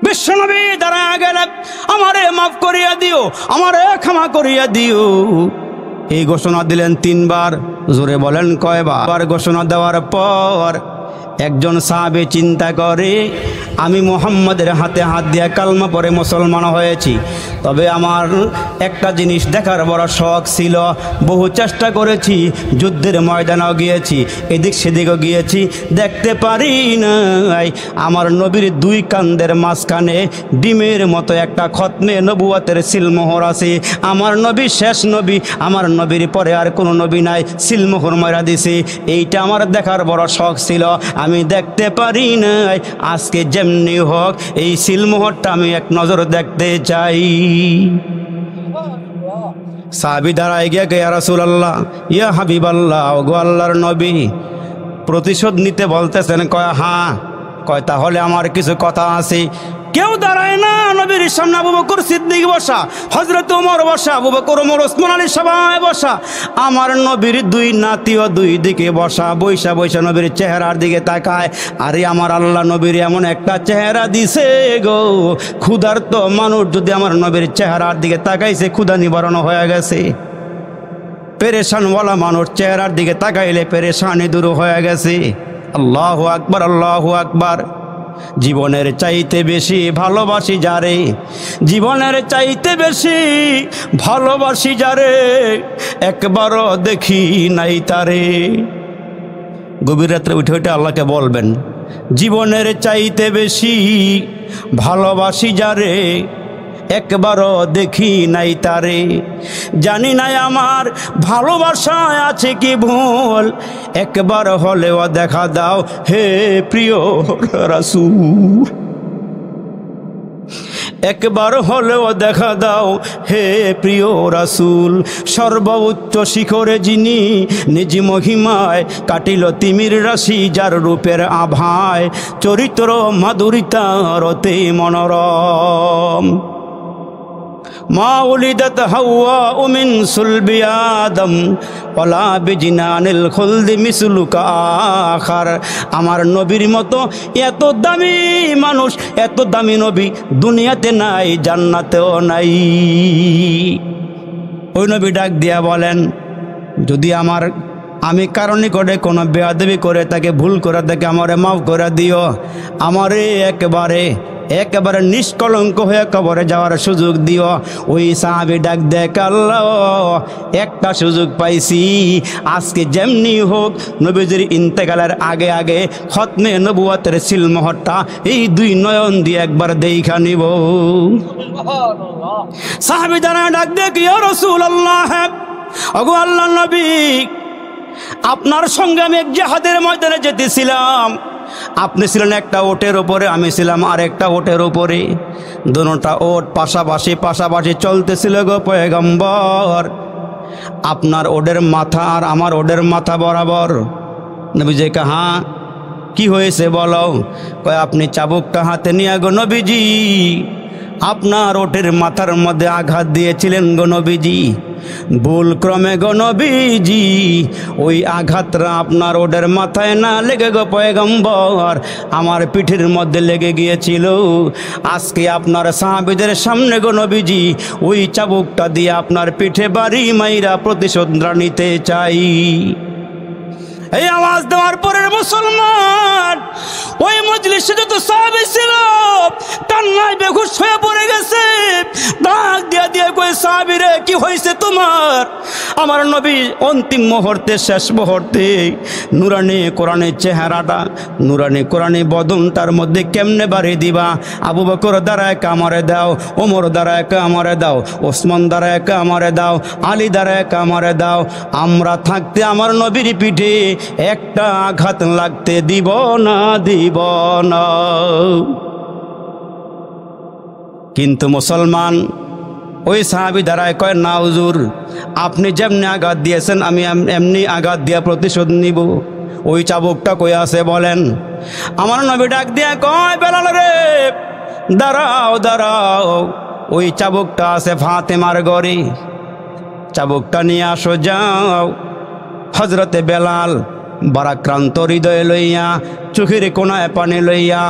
বিশ্বনবী দাঁড়ায়া গেলে, আমারে মাফ করিয়া দিও, আমারে ক্ষমা করিয়া দিও। এই ঘোষণা দিলেন 3 বার। জোরে বলেন কয়বার? ঘোষণা দেওয়ার পর একজন সাহাবী চিন্তা করে, আমি মুহাম্মাদের হাতে হাত দিয়া কালমা পরে মুসলমান হয়েছি, তবে আমার একটা জিনিস দেখার বড় শখ ছিল। বহু চেষ্টা করেছি, যুদ্ধের ময়দানেও গিয়েছি, এদিক সেদিকও গিয়েছি, দেখতে পারি নাই আমার নবীর 2 কান্দের মাঝখানে ডিমের মতো একটা খতমে নবুয়তের সিলমোহর আছে। আমার নবী শেষ নবী, আমার নবীর পরে আর কোনো নবী নাই, সিলমোহর মারা দিছে। এইটা আমার দেখার বড় শখ ছিল, আমি দেখতে পারি নাই। আজকে যেমনি হোক এই সিলমোহরটা আমি এক নজর দেখতে চাই। সাহাবী দাঁড়ায় গিয়া, ইয়া রাসূলুল্লাহ, ইয়া হাবিবাল্লাহ, ওগো আল্লাহর নবী, প্রতিশোধ নিতে বলতেছেন? কয় হ্যাঁ। কয় তাহলে আমার কিছু কথা আছে। কেউ দাঁড়ায় না নবীর সামনে। আবু বকর সিদ্দিক বসা, হযরত ওমর বসা, আবু বকর, ওমর, ওসমান আলী সবাই বসা। আমার নবীর 2 নাতিও 2 দিকে বসা, বৈশা বৈশা নবীর চেহারার দিকে তাকায়। আরে আমার আল্লাহ নবীর এমন একটা চেহারা দিছে গো, ক্ষুধার্ত মানুষ যদি আমার নবীর চেহারার দিকে তাকাইছে, ক্ষুধা নিবারণ হয়ে গেছে। পেরেশানওয়ালা মানুষ চেহারার দিকে তাকাইলে পেরেশানি দূর হয়ে গেছে। আল্লাহু আকবার, আল্লাহু আকবার। জীবনের চাইতে বেশি ভালোবাসি যারে, জীবনের চাইতে বেশি ভালোবাসি যারে, একবারও দেখি নাই তারে। গভীর রাত্রে উঠে উঠে আল্লাহকে বলবেন, জীবনের চাইতে বেশি ভালোবাসি যারে, একবারও দেখি নাই তারে। জানি নাই আমার ভালোবাসায় আছে কি ভুল, একবার হলেও দেখা দাও হে প্রিয় রাসূল, একবার হলেও দেখা দাও হে প্রিয় রাসূল। সর্বোচ্চ শিখরে যিনি নিজ মহিমায় কাটিল তিমির রাশি, যার রূপের আভায় চরিত্র মাধুরিতার অতি মনোরম। মা উলিদাত হাওয়া মিন সুলবি আদম ওয়ালা বিজিনানিল খুলদি মিসলুকা আখার। আমার নবীর মতো এত দামি মানুষ, এত দামি নবী দুনিয়াতে নাই, জান্নাতেও নাই। ওই নবী ডাক দিয়া বলেন, যদি আমি কারো নিকটে কোনো বেয়াদবি করে তাকে ভুল করে তাকে আমারে মাফ করে দিও, আমারে একেবারে নিষ্কলঙ্ক হয়ে কবরে যাওয়ার সুযোগ দিও। ওই সাহাবী ডাক দেখ, আল্লাহ একটা সুযোগ পাইছি, আজকে যেমনি হোক নবীজির ইন্তেকালের আগে আগে খতমে নবুয়তের সিলমোহরটা এই দুই নয়ন দিয়ে একবার দেখা নিব। সাহাবী যারা ডাক দেখ, ইয়া রাসূলুল্লাহ, ওগো আল্লাহর নবী, আপনার সঙ্গে আমি এক জিহাদের ময়দানে যেতেছিলাম। আপনি ছিলেন একটা ওটের উপরে, আমি ছিলাম আরেকটা ওটের উপরে। দুটোটা ওট পাশাপাশি চলতেছিল গো পয়গম্বর। আপনার ওটের মাথা আর আমার ওটের মাথা বরাবর। নবীজি কে, হ্যাঁ কি হয়েছে বলো? কয়, আপনি চাবুকটা হাতে নিয়ে গো নবীজি আপনার ওটের মাথার মধ্যে আঘাত দিয়েছিলেন গো নবীজি। ভুল ক্রমে গো নবীজি ওই আঘাতটা আপনার ওটের মাথায় না লেগে গো পয়গম্বর আমার পিঠের মধ্যে লেগে গিয়েছিল। আজকে আপনার সাহাবীদের সামনে গো নবীজি ওই চাবুকটা দিয়ে আপনার পিঠে বাড়ি মাইরা প্রতিশোধ নিতে চাই। এই আওয়াজ দেওয়ার পরে মুসলমান ওই মজলিসে যত সাহাবী ছিল কান্নায় বেহুশ হয়ে পড়ে গেছে। ডাক দিয়ে কই, সাহাবী রে কি হয়েছে তোমার? আমার নবী অন্তিম মুহূর্তে, শেষ মুহূর্তে নুরানি কোরআনের চেহারাটা, নুরানি কোরআনি বদনটার মধ্যে কেমনে বাড়ি দিবা? আবু বকর দ্বারায় কামড়ে দাও, ওমর দ্বারায় কামড়ে দাও, ওসমান দ্বারায় কামড়ে দাও, আলী দ্বারায় কামড়ে দাও। আমরা থাকতে আমার নবীর পিঠে একটা আঘাত লাগতে দিব না। কিন্তু মুসলমান ওই সাহাবী দাঁড়ায় কয়, না হুজুর, আপনি যেমনি আঘাত দিয়েছেন আমি এমনি আঘাত দিয়া প্রতিশোধ নিব। ওই চাবুকটা কই আছে বলেন? আমার নবী ডাক দিয়া কয়, বেলাল রে দাঁড়াও, ওই চাবুকটা আছে ফাতেমার ঘরে, চাবুকটা নিয়ে আসো যাও। হযরতে বেলাল বারাক্রান্ত হৃদয় লইয়া, চোখের কোনায় পানি লইয়া,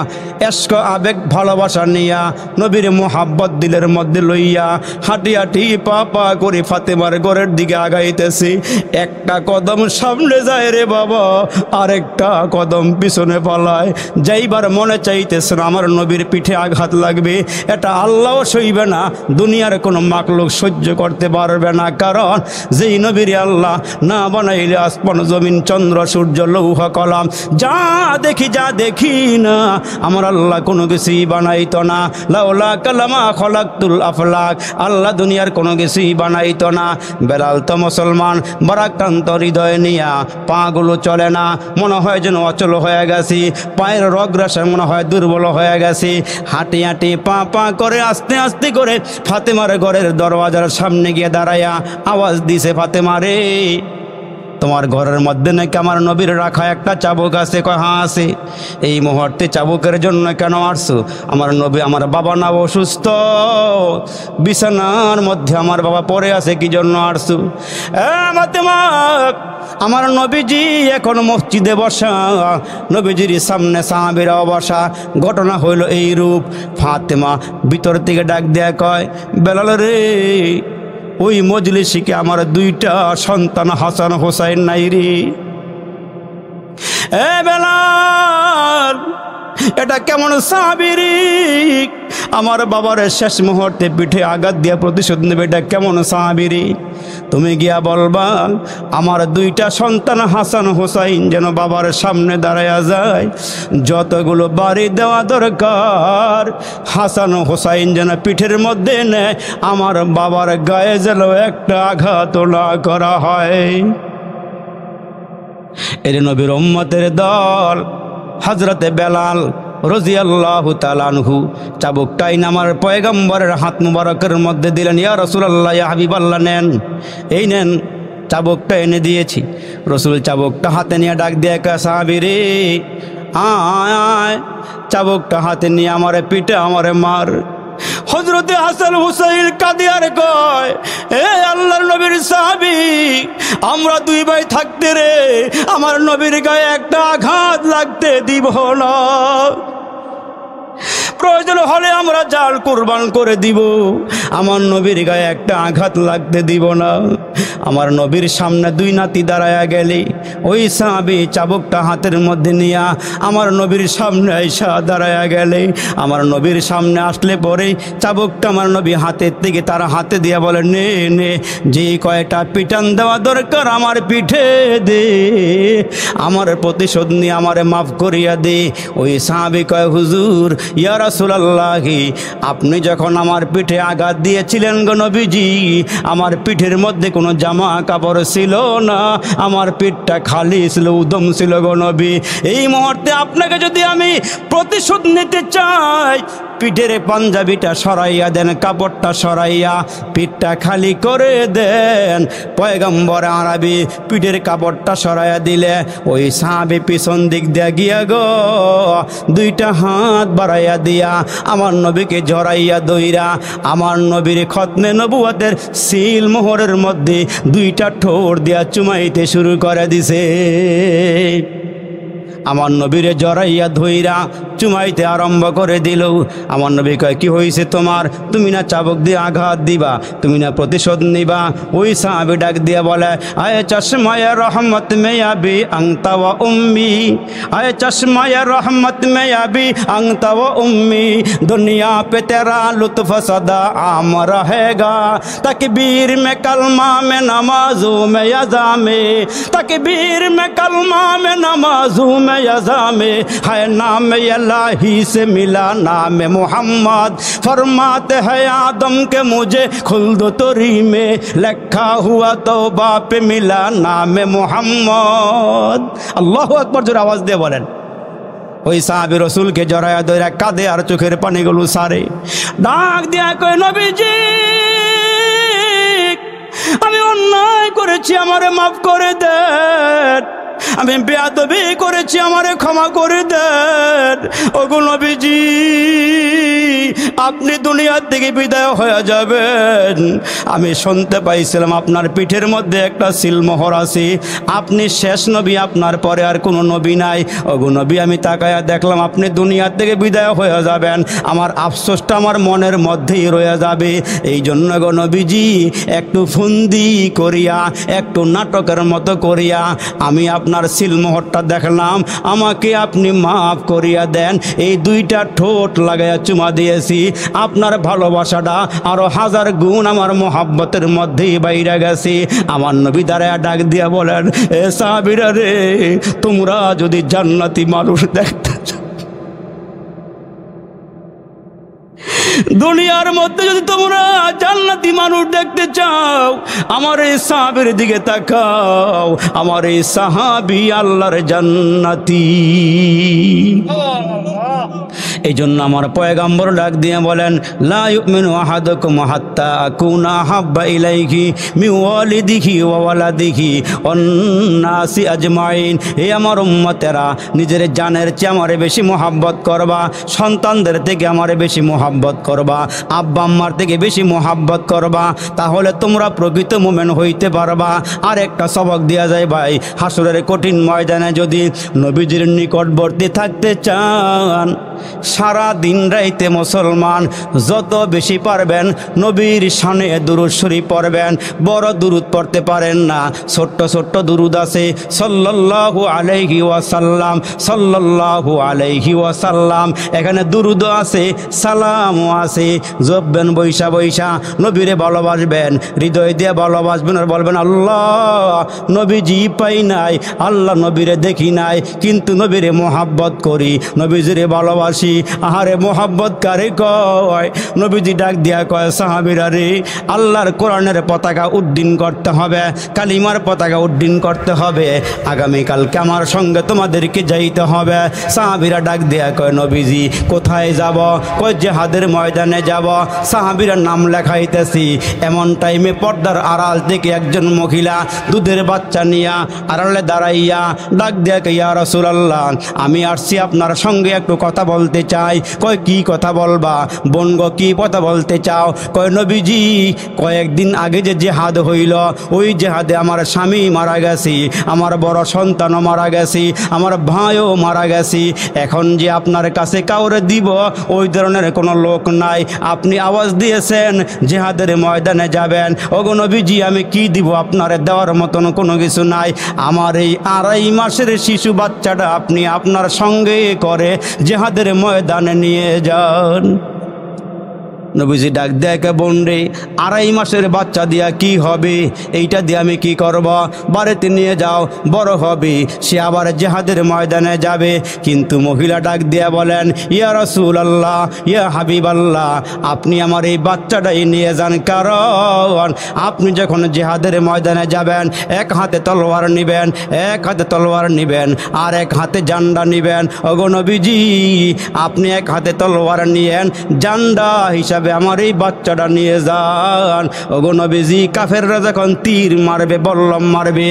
এশক আবেগ ভালোবাসা নিয়া, নবীর মোহাব্বত দিলের মধ্যে লইয়া হাঁটি হাঁটি পা করে ফাতেমার ঘরের দিকে আগাইতেছি। একটা কদম সামনে যায় রে বাবা, আরেকটা কদম পিছনে পালায়। যাইবার মনে চাইতেছে আমার নবীর পিঠে আঘাত লাগবে, এটা আল্লাহও সইবে না, দুনিয়ার কোনো মাকলুক সহ্য করতে পারবে না। কারণ যেই নবীর আল্লাহ না বানাইলে আসমান জমিন চন্দ্র সূর্য লৌহ কলম যা দেখি না, আমার আল্লাহ কোনো কিছুই বানাইতো না। লাউলা কালামা খলাকতুল আফলাক, আল্লাহ দুনিয়ার কোনো কিছুই বানাইতো না। বেলাল তো মুসলমান বারাক্রান্ত হৃদয় নিয়া, পাগুলো চলে না, মনে হয় যেন অচল হয়ে গেছি, পায়ের রগরাশে মনে হয় দুর্বল হয়ে গেছি। হাঁটি হাঁটি পা করে আস্তে আস্তে করে ফাতেমার ঘরের দরওয়াজার সামনে গিয়ে দাঁড়াইয়া আওয়াজ দিছে, ফাতেমা রে, তোমার ঘরের মধ্যে নাকি আমার নবীর রাখা একটা চাবুক আছে? কয়, হ্যাঁ আছে। এই মুহূর্তে চাবুকের জন্য কেন আসছো? আমার নবী, আমার বাবা না অসুস্থ, বিছানার মধ্যে আমার বাবা পড়ে আছে, কি জন্য আসছো? ফাতেমা, আমার নবীজি এখন মসজিদে বসা, নবীজির সামনে সাহাবীরাও বসা। ঘটনা হইল এই রূপ। ফাতেমা ভিতর থেকে ডাক দেয়া কয়, বেলাল রে, ওই মজলিসে আমার দুইটা সন্তান হাসান হোসাইন নাই রে? এ বেলাল, এটা কেমন সাহাবীরে, আমার বাবার শেষ মুহূর্তে পিঠে আঘাত দিয়ে প্রতিশোধ নেবে, এটা কেমন সাহাবীরে? তুমি গিয়া বলবা আমার দুইটা সন্তান হাসান হোসাইন যেন বাবার সামনে দাঁড়ায়া যায়, যতগুলো বাড়ি দেওয়া দরকার হাসান হোসাইন যেন পিঠের মধ্যে নেয়, আমার বাবার গায়ে যেন একটা আঘাত না করা হয়। এর নবীর উম্মতের দল হযরতে বেলাল রাদিয়াল্লাহু তাআলা আনহু চাবুকটাই আমার পয়গম্বরের হাত মুবারকের মধ্যে দিলেন। ইয়া রাসূলুল্লাহ, ইয়া হাবিবাল্লাহ, নেন, এই নেন, চাবুকটা এনে দিয়েছি। রসুল চাবুকটা হাতে নিয়ে ডাক দিয়ে কয়, সাহাবীরে আয়, চাবুকটা হাতে নিয়ে আমারে পিঠে আমারে মার। হযরতে হাসান হুসাইন কাঁদিয়ার কয়, এ আল্লাহর নবীর সাহাবী, আমরা দুই ভাই থাকতে রে আমার নবীর গায়ে একটা আঘাত লাগতে দিব না, প্রয়োজন হলে আমরা জাল কুরবান করে দিব, আমার নবীর গায়ে একটা আঘাত লাগতে দিব না। আমার নবীর সামনে দুই নাতি দাঁড়ায়া গেলে ওই সাহাবী চাবুকটা হাতের মধ্যে নিয়া আমার নবীর সামনে আইসা দাঁড়ায়া গেলে, আমার নবীর সামনে আসলে পরে চাবুকটা আমার নবী হাতের থেকে তারা হাতে দিয়া বলে, নে নে, যে কয়টা পিটান দেওয়া দরকার আমার পিঠে দে, আমার প্রতিশোধ নিয়ে আমারে মাফ করিয়া দে। ওই সাহাবী কয়, হুজুর, ইয়া রাসূলুল্লাহ, আপনি যখন আমার পিঠে আঘাত দিয়েছিলেন গো নবীজি, আমার পিঠের মধ্যে কোনো জামা কাপড় ছিল না, আমার পিঠটা খালি ছিল, উদম ছিল গো নবী। এই মুহূর্তে আপনাকে যদি আমি প্রতিশোধ নিতে চাই, পিঠের পাঞ্জাবিটা সরাইয়া দেন, কাপড়টা সরাইয়া পিঠটা খালি করে দেন। পয়গম্বর আরবি পিঠের কাপড়টা সরাইয়া দিলে ওই সাহাবী পিছন দিক দিয়া গিয়া গো দুইটা হাত বাড়াইয়া দিয়া আমার নবীকে জড়াইয়া দইরা আমার নবীর খতমে নবুয়তের সিল মোহরের মধ্যে দুইটা ঠোঁট দিয়া চুমাইতে শুরু করে দিছে। আমার নবীরে জড়াইয়া ধইরা চুমাইতে আরম্ভ করে দিল। আমার নবী কয়, কি হয়েছে তোমার? তুমি না চাবুক দিয়ে আঘাত দিবা, তুমি না প্রতিশোধ নিবা? ওই সাহাবী ডাক দিয়ে বলে, আয়ে চশমায়ে রহমত মে আবি আংতা ওয়া উম্মি, আয়ে চশমায়ে রহমত মে আবি আংতা ওয়া উম্মি, দুনিয়া पे तेरा लुत्फ सदा आम रहेगा, तकबीर में कलमा में नमाजों में यज़ा में, तकबीर में कलमा में नमाजों में यज़ा में, है नाम इलाही से मिला नाम मोहम्मद, फरमाते हैं आदम के मुझे खुल्द तोरी में, लिखा हुआ तौबा पे मिला नाम मोहम्मद। अल्लाहु अकबर, जोर आवाज दे बोलेन। ওই সাহাবী রসুলকে জড়ায়া ধইরা কাঁদে আর চোখের পানিগুলো সারে, ডাক দিয়া কয়, নবীজি, আমি অন্যায় করেছি, আমারে মাফ করে দেন, আমি বেয়াদবি করেছি, আমারে ক্ষমা করে দেন। ওগো নবীজি, আপনি দুনিয়ার থেকে বিদায় হয়ে যাবেন, আমি শুনতে পাইছিলাম আপনার পিঠের মধ্যে একটা সিলমোহর আছে, আপনি শেষ নবী, আপনার পরে আর কোনো নবী নাই। ওগো নবী, আমি তাকায়া দেখলাম আপনি দুনিয়ার থেকে বিদায় হয়ে যাবেন, আমার আফসোসটা আমার মনের মধ্যেই রয়ে যাবে। এই জন্য গো নবীজি, একটু ফন্দি করিয়া, একটু নাটকের মতো করিয়া আমি আপনার সিলমোহরটা দেখলাম, আমাকে আপনি মাফ করিয়া দেন। এই দুইটা ঠোঁট লাগাইয়া চুমা দিয়েছি, আপনার ভালোবাসাটা আরো হাজার গুণ আমার মোহাব্বতের মধ্যেই বাইরে গেছে। আমার নবী দাঁড়ায়া ডাক দিয়া বলেন, এ সাহাবীরা রে, তোমরা যদি জান্নাতি মানুষ দেখতে চাও, দুনিয়ার মধ্যে যদি তোমরা জান্নাতি মানুষ দেখতে চাও, আমার এই সাহাবীর দিকে তাকাও, আমার এই সাহাবী আল্লাহর জান্নাতি। এই জন্য আমার পয়গম্বর ডাক দিয়ে বলেন, লা ইউমিনু আহাদুকুম হাত্তা আকুনা হাব্বা ইলাইহি মিন ওয়ালিদিহি ওয়া ওয়ালাদিহি ওয়ান নাসি আজমাইন। হে আমার উম্মতেরা, নিজের জানের চেয়ে আমারে বেশি মোহাব্বত করবা, সন্তানদের থেকে আমারে বেশি মোহাব্বত করবা, আব্বা আম্মার থেকে বেশি মোহাব্বত করবা, তাহলে তোমরা প্রকৃত মুমিন হইতে পারবা। আর একটা সবক দেওয়া যায় ভাই, হাসরের কঠিন ময়দানে যদি নবীজির নিকটবর্তী থাকতে চান, সারা দিন রাইতে মুসলমান যত বেশি পারবেন নবীর শানে দুরূদ শরীফ পড়বেন। বড় দুরূদ পড়তে পারেন না, ছোট্ট ছোট্ট দুরূদ আছে, সাল্লাল্লাহু আলাইহি ওয়াসাল্লাম, সাল্লাল্লাহু আলাইহি ওয়াসাল্লাম। এখানে দুরূদ আছে, সালামও আছে। জপবেন বৈশা বৈশা, নবীরে ভালোবাসবেন, হৃদয় দিয়ে ভালোবাসবেন আর বলবেন, আল্লাহ নবীজি পাই নাই, আল্লাহ নবীরে দেখি নাই, কিন্তু নবীরে মোহাব্বত করি, নবীজিরে ভালোবাসি। আহারে মোহাব্বত কারে কয়? নবীজি ডাক দিয়া কয়, সাহাবীরা রে, আল্লাহর কোরআনের পতাকা উড্ডীন করতে হবে, কালিমার পতাকা উড্ডীন করতে হবে, আগামীকালকে আমার সঙ্গে তোমাদেরকে যাইতে হবে। সাহাবীরা ডাক দিয়া কয়, নবীজি কোথায় যাব? কয় জিহাদের ময়দানে যাব। সাহাবীরা নাম লেখাইতেছি, এমন টাইমে পর্দার আড়াল থেকে একজন মহিলা দুধের বাচ্চা নিয়া আড়ালে দাঁড়াইয়া ডাক দিয়া কয়, ইয়া রাসূলুল্লাহ, আমি আসছি আপনার সঙ্গে একটু কথা বলতে চাই। কয় কি কথা বলবা? বনগো কি কথা বলতে চাও? কয় নবীজি কয়েকদিন আগে যে জেহাদ হইল, ওই জেহাদে আমার স্বামী মারা গেছি, আমার বড় সন্তানও মারা গেছি, আমার ভাইও মারা গেছি। এখন যে আপনার কাছে কাউরে দিব ওই ধরনের কোনো লোক নাই। আপনি আওয়াজ দিয়েছেন জেহাদের ময়দানে যাবেন, ওগো নবীজি আমি কি দিব? আপনার দেওয়ার মতন কোনো কিছু নাই। আমার এই 2.5 মাসের শিশু বাচ্চাটা আপনি আপনার সঙ্গে করে জেহাদের ময়দানে নিয়ে যান। নবীজি ডাক দেখে, বোন রে, 2.5 মাসের বাচ্চা দিয়া কি হবে? এইটা দিয়ে আমি কি করব? বাড়িতে নিয়ে যাও, বড় হবে, সে আবার জেহাদের ময়দানে যাবে। কিন্তু মহিলা ডাক দিয়া বলেন, ইয়া রাসূলুল্লাহ, ইয়া হাবিবাল্লাহ, আপনি আমার এই বাচ্চাটাই নিয়ে যান, কারণ আপনি যখন জেহাদের ময়দানে যাবেন এক হাতে তলোয়ার নিবেন, এক হাতে তলোয়ার নিবেন আর এক হাতে জান্ডা নিবেন। ওগো নবীজি আপনি এক হাতে তলোয়ার নিয়েন, জান্ডা হিসাবে আমার এই বাচ্চাটা নিয়ে যান। ওগো নবীজি কাফেররা যখন তীর মারবে, বল্লম মারবে,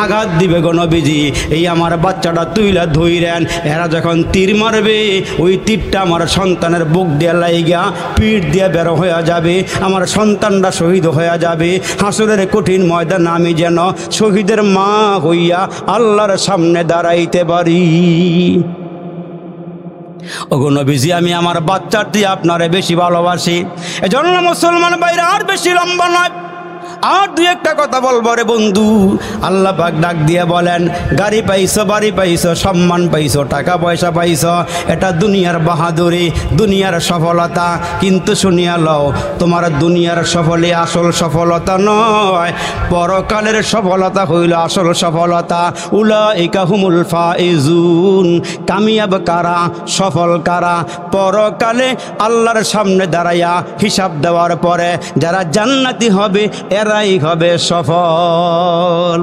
আঘাত দিবে, গো নবীজি এই আমার বাচ্চাটা তুইলা ধইরেন, এরা যখন তীর মারবে ওই তীরটা আমার সন্তানের বুক দিয়ে লাইগা পিঠ দিয়ে বের হয়ে যাবে, আমার সন্তানটা শহীদ হয়ে যাবে। হাসরের কঠিন ময়দানে আমি যেন শহীদের মা হইয়া আল্লাহর সামনে দাঁড়াইতে পারি। ওগো নবীজি আমি আমার বাচ্চার দিয়ে আপনারে বেশি ভালোবাসি। এজন্য মুসলমান ভাইরা আর বেশি লম্বা নয়, আর দুই একটা কথা বলবো রে বন্ধু। আল্লাহ পাক ডাক দিয়ে বলেন, গাড়ি পাইছো, বাড়ি পাইছো, সম্মান পাইছো, টাকা পয়সা পাইছো, এটা দুনিয়ার বাহাদুরি, দুনিয়ার সফলতা। কিন্তু শুনিয়া লও, তোমার দুনিয়ার সফলে আসল সফলতা নয়, পরকালের সফলতা হইল আসল সফলতা। উলাইকা হুমুল ফাইজুন, কামিয়াব কারা, সফল কারা? পরকালে আল্লাহর সামনে দাঁড়াইয়া হিসাব দেওয়ার পরে যারা জান্নাতি হবে এরাই হবে সফল।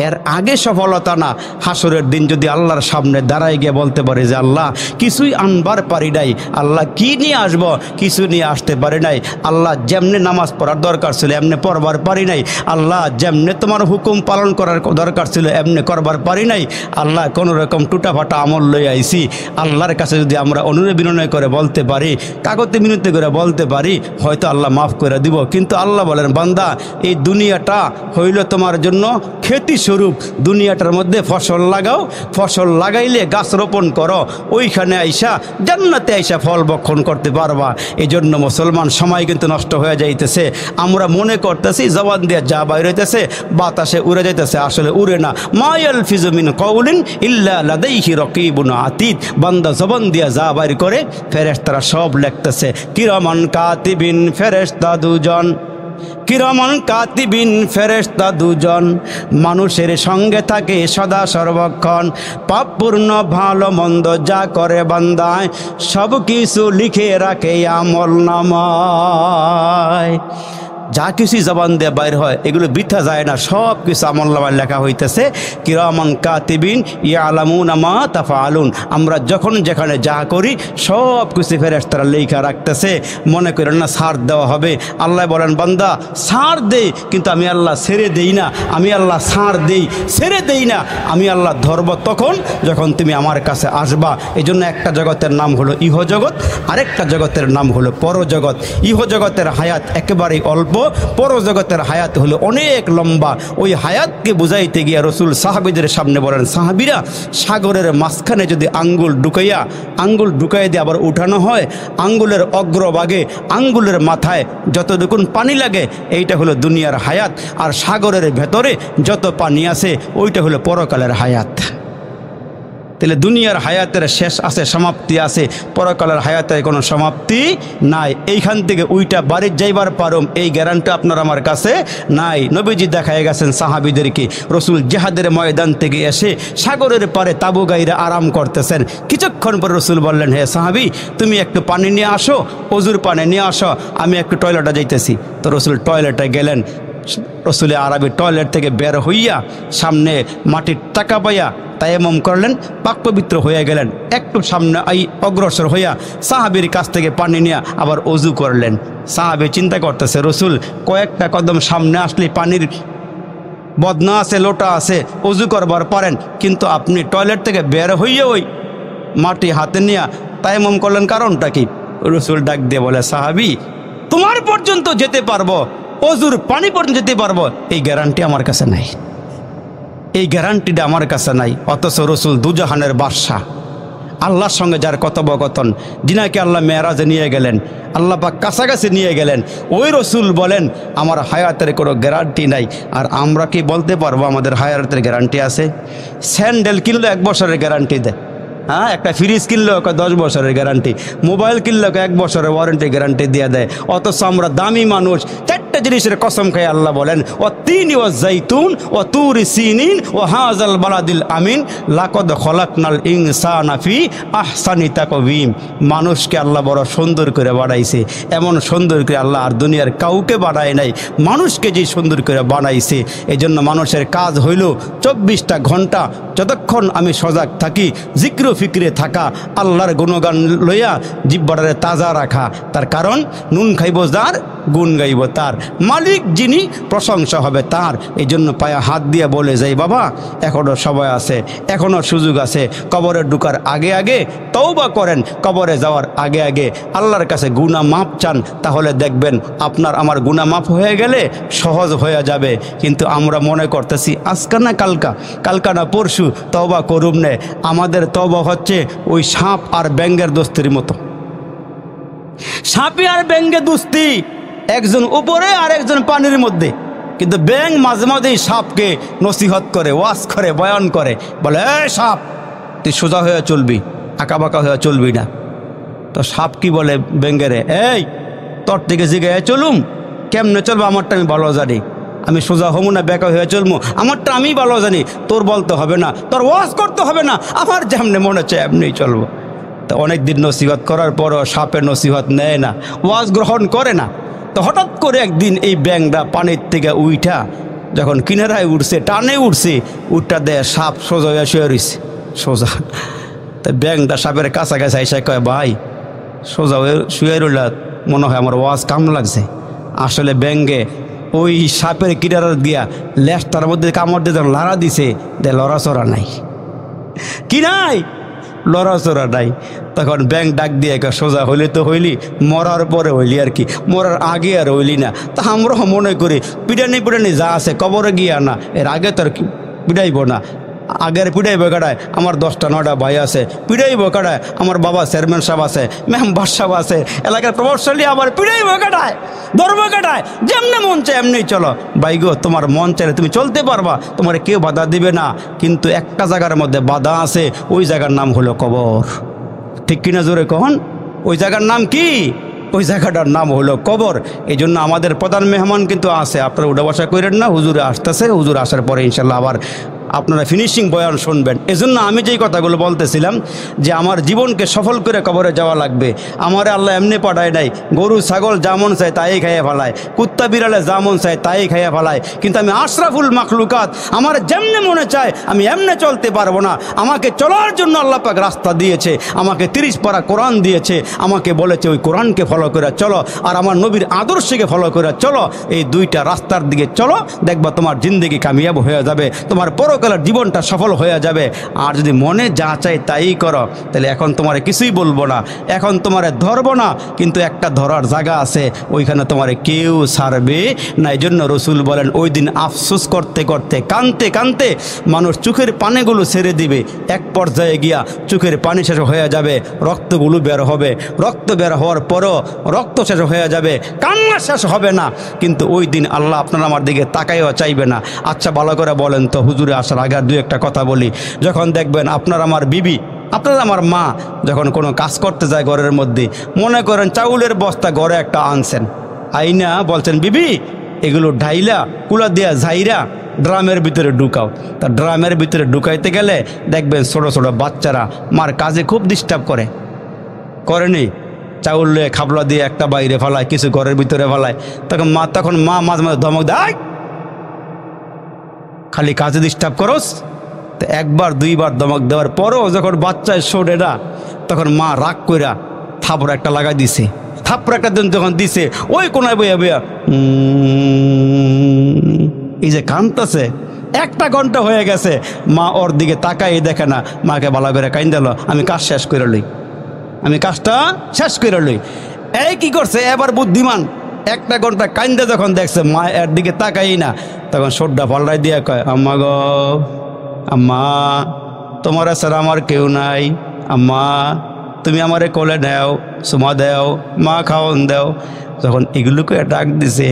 এর আগে সফলতা না, হাসরের দিন যদি আল্লাহর সামনে দাঁড়াই গিয়ে বলতে পারে যে আল্লাহ কিছুই আনবার পারি নাই, আল্লাহ কি নিয়ে আসবো, কিছু নিয়ে আসতে পারি নাই, আল্লাহ যেমনে নামাজ পড়ার দরকার ছিল এমনি পড়বার পারি নাই, আল্লাহ যেমনে তোমার হুকুম পালন করার দরকার ছিল এমনি করবার পারি নাই, আল্লাহ কোনো রকম টুটাফাটা আমল লই আইছি। আল্লাহর কাছে যদি আমরা অনুনয় বিনয় করে বলতে পারি, কাগজে মিনতি করে বলতে পারি, হয়তো আল্লাহ মাফ করে দিব। কিন্তু আল্লাহ বলেন, বান্দা এই দুনিয়াটা হইল তোমার জন্য খেতি স্বরূপ, দুনিয়াটার মধ্যে ফসল লাগাও, ফসল লাগাইলে গাছ রোপণ করো, ওইখানে আইসা জান্নাতে আইসা ফল বক্ষণ করতে পারবা। এই জন্য মুসলমান সময় কিন্তু নষ্ট হয়ে যাইতেছে। আমরা মনে করতেছি জবান দিয়ে যা বাইর হইতেছে বাতাসে উড়ে যাইতেছে, আসলে উড়ে না। মা ইয়ালফিজু মিন কাউলিন ইল্লা লাদাইহি রাকিবুন আতীদ, বান্দা জবান দিয়ে যা বাইর করে ফেরেশতারা সব লিখতেছে। কিরামান কাতিবিন, ফেরেশতা দুজন, কিরামান কাতিবিন, ফেরেশতা দুজন, মানুষের সঙ্গে থাকে সদা সর্বক্ষণ, পাপপূর্ণ ভালো মন্দ যা করে বান্দায় সব কিছু লিখে রাখে আমল নামায়। যা কিছুই জবান দিয়ে বাইর হয় এগুলো বৃথা যায় না, সব কিছু আমলনামায় লেখা হইতেছে। কিরামান কাতিবিন ইয়ালামুনা মা তাফআলুন, আমরা যখন যেখানে যা করি সব কিছু ফেরেশতারা লেখা রাখতেছে। মনে করেন না ছাড় দেওয়া হবে। আল্লাহ বলেন বান্দা ছাড় দে, কিন্তু আমি আল্লাহ ছেড়ে দেই না। আমি আল্লাহ ছাড় দেই, ছেড়ে দেই না। আমি আল্লাহ ধরব তখন যখন তুমি আমার কাছে আসবা। এই জন্য একটা জগতের নাম হলো ইহজগৎ, আরেকটা জগতের নাম হলো পরজগৎ। ইহজগতের হায়াত একেবারেই অল্প, পরজগতের হায়াত হলো অনেক লম্বা। ওই হায়াতকে বুঝাইতে গিয়ে রসুল সাহাবীদের সামনে বলেন, সাহাবীরা সাগরের মাঝখানে যদি আঙ্গুল ঢুকাইয়া দিয়ে আবার উঠানো হয়, আঙ্গুলের অগ্রভাগে আঙ্গুলের মাথায় যতটুকুন পানি লাগে এইটা হলো দুনিয়ার হায়াত। আর সাগরের ভেতরে যত পানি আছে ওইটা হলো পরকালের হায়াত। তাহলে দুনিয়ার হায়াতের শেষ আছে, সমাপ্তি আছে, পরকালের হায়াতের কোনো সমাপ্তি নাই। এইখান থেকে ওইটা বাড়ির যাইবার পারম এই গ্যারান্টি আপনার আমার কাছে নাই। নবীজি দেখায় গেছেন সাহাবীদেরকে, রসুল জিহাদের ময়দান থেকে এসে সাগরের পারে তাবু গাইরা আরাম করতেছেন। কিছুক্ষণ পর রসুল বললেন, হে সাহাবী তুমি একটু পানি নিয়ে আসো, অজুর পানি নিয়ে আসো, আমি একটু টয়লেটে যাইতেছি। তো রসুল টয়লেটে গেলেন। রসুলের আরবি টয়লেট থেকে বের হইয়া সামনে মাটির টাকা পাইয়া তায়াম্মুম করলেন, পাক পবিত্র হয়ে গেলেন। একটু সামনে অগ্রসর হইয়া সাহাবীর কাছ থেকে পানি নিয়ে আবার অজু করলেন। সাহাবী চিন্তা করতেছে, রসুল কয়েকটা কদম সামনে আসলে পানির বদনা আছে, লোটা আছে, অজু করবার পারেন, কিন্তু আপনি টয়লেট থেকে বের হইয়া ওই মাটি হাতে নিয়ে তায়াম্মুম করলেন, কারণটা কি? রসুল ডাক দিয়ে বলে, সাহাবী তোমার পর্যন্ত যেতে পারবো, অজুর পানি পর্যন্ত যেতে পারবো, এই গ্যারান্টি আমার কাছে নাই। এই গ্যারান্টিটা আমার কাছে নাই। অথচ রসুল দুজাহানের বাদশা, আল্লাহর সঙ্গে যার কথোপকথন, যিনাকে আল্লাহ মেরাজে নিয়ে গেলেন, আল্লাহ পাক কাছাকাছি নিয়ে গেলেন, ওই রসুল বলেন আমার হায়াতের কোনো গ্যারান্টি নাই। আর আমরা কি বলতে পারবো আমাদের হায়াতের গ্যারান্টি আছে? স্যান্ডেল কিনলে 1 বছরের গ্যারান্টি দেয়, হ্যাঁ, একটা ফ্রিজ কিনলেও 10 বছরের গ্যারান্টি, মোবাইল কিনলেও 1 বছরের ওয়ারেন্টি গ্যারান্টি দিয়ে দেয়। অথচ আমরা দামি মানুষ, 4টা জিনিসের কসম খাই আল্লাহ বলেন, ও তিনি ও জাইতুন ও তুরি সিনিন ও হাজাল বালাদিল আমিন লাকদ খলাকনাল ইনসানা ফি আহসানি তাকওয়িম। মানুষকে আল্লাহ বড় সুন্দর করে বানাইছে, এমন সুন্দর করে আল্লাহ আর দুনিয়ার কাউকে বানায় নাই, মানুষকে যে সুন্দর করে বানাইছে। এই জন্য মানুষের কাজ হইল 24টা ঘন্টা যতক্ষণ আমি সজাগ থাকি, জিক্র ফিক্রে থাকা, আল্লাহর গুণগান লইয়া জিহ্বাটারে তাজা রাখা। তার কারণ নুন খাইব যার, গুণ গাইব তার, মালিক যিনি প্রশংসা হবে তার। এই জন্য পায়ে হাত দিয়ে বলে যাই, বাবা এখনও সময় আছে, এখনও সুযোগ আছে। কবরে ঢুকার আগে আগে তওবা করেন, কবরে যাওয়ার আগে আগে আল্লাহর কাছে গুনাহ মাপ চান, তাহলে দেখবেন আপনার আমার গুনাহ মাপ হয়ে গেলে সহজ হয়ে যাবে। কিন্তু আমরা মনে করতেছি আজকা না কালকা না পরশু তওবা করুম নে। আমাদের তওবা হচ্ছে ওই সাপ আর ব্যাঙের দোস্তির মতো। সাপে আর ব্যাঙে দোস্তি, একজন উপরে আর একজন পানির মধ্যে। কিন্তু ব্যাঙ মাঝে মাঝেই সাপকে নসিহত করে, ওয়াজ করে, বয়ান করে, বলে এই সাপ তুই সোজা হয়ে চলবি, আঁকা বাঁকা হয়ে চলবি না। তো সাপ কি বলে ব্যাঙেরে, এই তোর থেকে জিগায় চলুম, কেমনে চলবো আমারটা আমি ভালো জানি, আমি সোজা হবো না বেঁকা হয়ে চলবো, আমারটা আমি ভালো জানি, তোর বলতে হবে না, তোর ওয়াজ করতে হবে না, আমার যেমনি মনে হচ্ছে এমনি চলবো। তো অনেক দিন নসিহত করার পরও সাপের নসিহত নেয় না, ওয়াজ গ্রহণ করে না। তো হঠাৎ করে একদিন এই ব্যাঙটা পানির থেকে উইঠা যখন কিনারায় উঠছে, টানে উঠছে, উঠটা দেয় সাপ সোজা হয়ে শুয়ে রয়েছে, সোজা। তো ব্যাঙটা সাপের কাছাকাছি এসে কয়, ভাই সোজা হয়ে শুয়ে রইল, মনে হয় আমার ওয়াজ কাম লাগছে। আসলে ব্যাঙে ওই সাপের কিনারা দিয়া লেজটার মধ্যে কামড় দিয়ে যখন লাড়া দিছে, লড়াচড়া নাই, কি নাই, লড়াচড়া নাই। তখন ব্যাঙ ডাক দিয়ে সোজা হইলে তো হইলি, মরার পরে হইলি আর কি, মরার আগে আর হইলি না। তা আমরাও মনে করি পিটানি যা আছে কবরে গিয়া না, এর আগে তো আর পিটাইব না, আগের পিটাইব কাটায় আমার 10টা 9টা ভাই আছে, পিটাইব কাটায় আমার বাবা চেয়ারম্যান সাহেব আছে, মেম্বার সাহেব আছে, এলাকার প্রভাবশালী, আবার পিটাইব কাটায়, ধর্ম কাটায়, যেমনি মন চায় এমনি চলো। ভাই গো, তোমার মন চাইলে তুমি চলতে পারবা, তোমার কেউ বাধা দিবে না, কিন্তু একটা জায়গার মধ্যে বাধা আছে, ওই জায়গার নাম হলো কবর। ঠিক কিনা জোরে কখন? ওই জায়গার নাম কি? ওই জায়গাটার নাম হলো কবর। এই জন্য আমাদের প্রধান মেহমান কিন্তু আছে, আপনারা উঠা বসা করেন না, হুজুরে আসতেছে, হুজুর আসার পরে ইনশাল্লাহ আবার আপনারা ফিনিশিং বয়ান শুনবেন। এজন্য আমি যেই কথাগুলো বলতেছিলাম যে আমার জীবনকে সফল করে কবরে যাওয়া লাগবে। আমারে আল্লাহ এমনি পাঠায় নাই, গরু ছাগল যেমন চায় তাই খাইয়ে ফেলায়, কুত্তা বিড়ালে যেমন চায় তাই খাইয়ে ফেলায়, কিন্তু আমি আশরাফুল মাখলুকাত, আমার যেমনে মনে চায় আমি এমনে চলতে পারবো না। আমাকে চলার জন্য আল্লাহ পাক রাস্তা দিয়েছে, আমাকে 30 পারা কোরআন দিয়েছে, আমাকে বলেছে ওই কোরআনকে ফলো করে চলো আর আমার নবীর আদর্শকে ফলো করে চলো। এই দুইটা রাস্তার দিকে চলো, দেখবা তোমার জিন্দেগি কামিয়াব হয়ে যাবে, তোমার পরকালের জীবনটা সফল হয়ে যাবে। আর যদি মনে যা চাই তাই করো, তাহলে এখন তোমারে কিছুই বলবো না, এখন তোমারে ধরবো না, কিন্তু একটা ধরার জায়গা আছে, ওইখানে তোমারে কেউ ছাড়বে না। এই জন্য রসুল বলেন ওই দিন আফসোস করতে করতে কানতে কানতে মানুষ চোখের পানিগুলো ছেড়ে দিবে, এক পর্যায়ে গিয়া চোখের পানি শেষ হয়ে যাবে, রক্তগুলো বের হবে, রক্ত বের হওয়ার পরও রক্ত শেষ হয়ে যাবে, কান্না শেষ হবে না, কিন্তু ওই দিন আল্লাহ আপনারা আমার দিকে তাকাইও চাইবে না। আচ্ছা ভালো করে বলেন তো, হুজুরে আসার আগে দুই একটা কথা বলি। যখন দেখবেন আপনার আমার বিবি, আপনার আমার মা যখন কোনো কাজ করতে যায় ঘরের মধ্যে, মনে করেন চাউলের বস্তা ঘরে একটা আনছেন, আইনা বলছেন বিবি এগুলো ঢাইলা কুলা দিয়া ঝাইরা ড্রামের ভিতরে ঢুকাও। তা ড্রামের ভিতরে ঢুকাইতে গেলে দেখবেন ছোটো ছোটো বাচ্চারা মার কাজে খুব ডিস্টার্ব করেনি, চাউল লয়ে খাবলা দিয়ে একটা বাইরে ফেলায়, কিছু ঘরের ভিতরে ফেলায়, তখন মা মাঝে মাঝে ধমক দেয়, খালি কাজে ডিস্টার্ব করস। তো একবার দুইবার ধমক দেওয়ার পরও যখন বাচ্চায় শোনে না, তখন মা রাগ কইরা থাপড় একটা লাগাই দিছে, থাপড় একটা দিন যখন দিছে ওই কোনায় বইয়া বইয়া এই যে কাঁদতেছে, 1 ঘন্টা হয়ে গেছে, মা ওর দিকে তাকাই দেখে না, মাকে ভালো করে কাইন দিল, আমি কাজ শেষ করে লই, আমি কাজটা শেষ করে লই। এই কি করছে এবার বুদ্ধিমান, 1 ঘন্টা কাইন্দে যখন দেখছে মা এর দিকে তাকাই না, তখন সোড্ডা পাল্টাই দিয়ে কয়, আম্মা গো আম্মা তোমার ছাড়া আমার কেউ নাই, আম্মা তুমি আমারে কোলে নেও, সুমা দেও, মা খাওয়ন দেও। যখন এগুলোকে ডাক দিছে,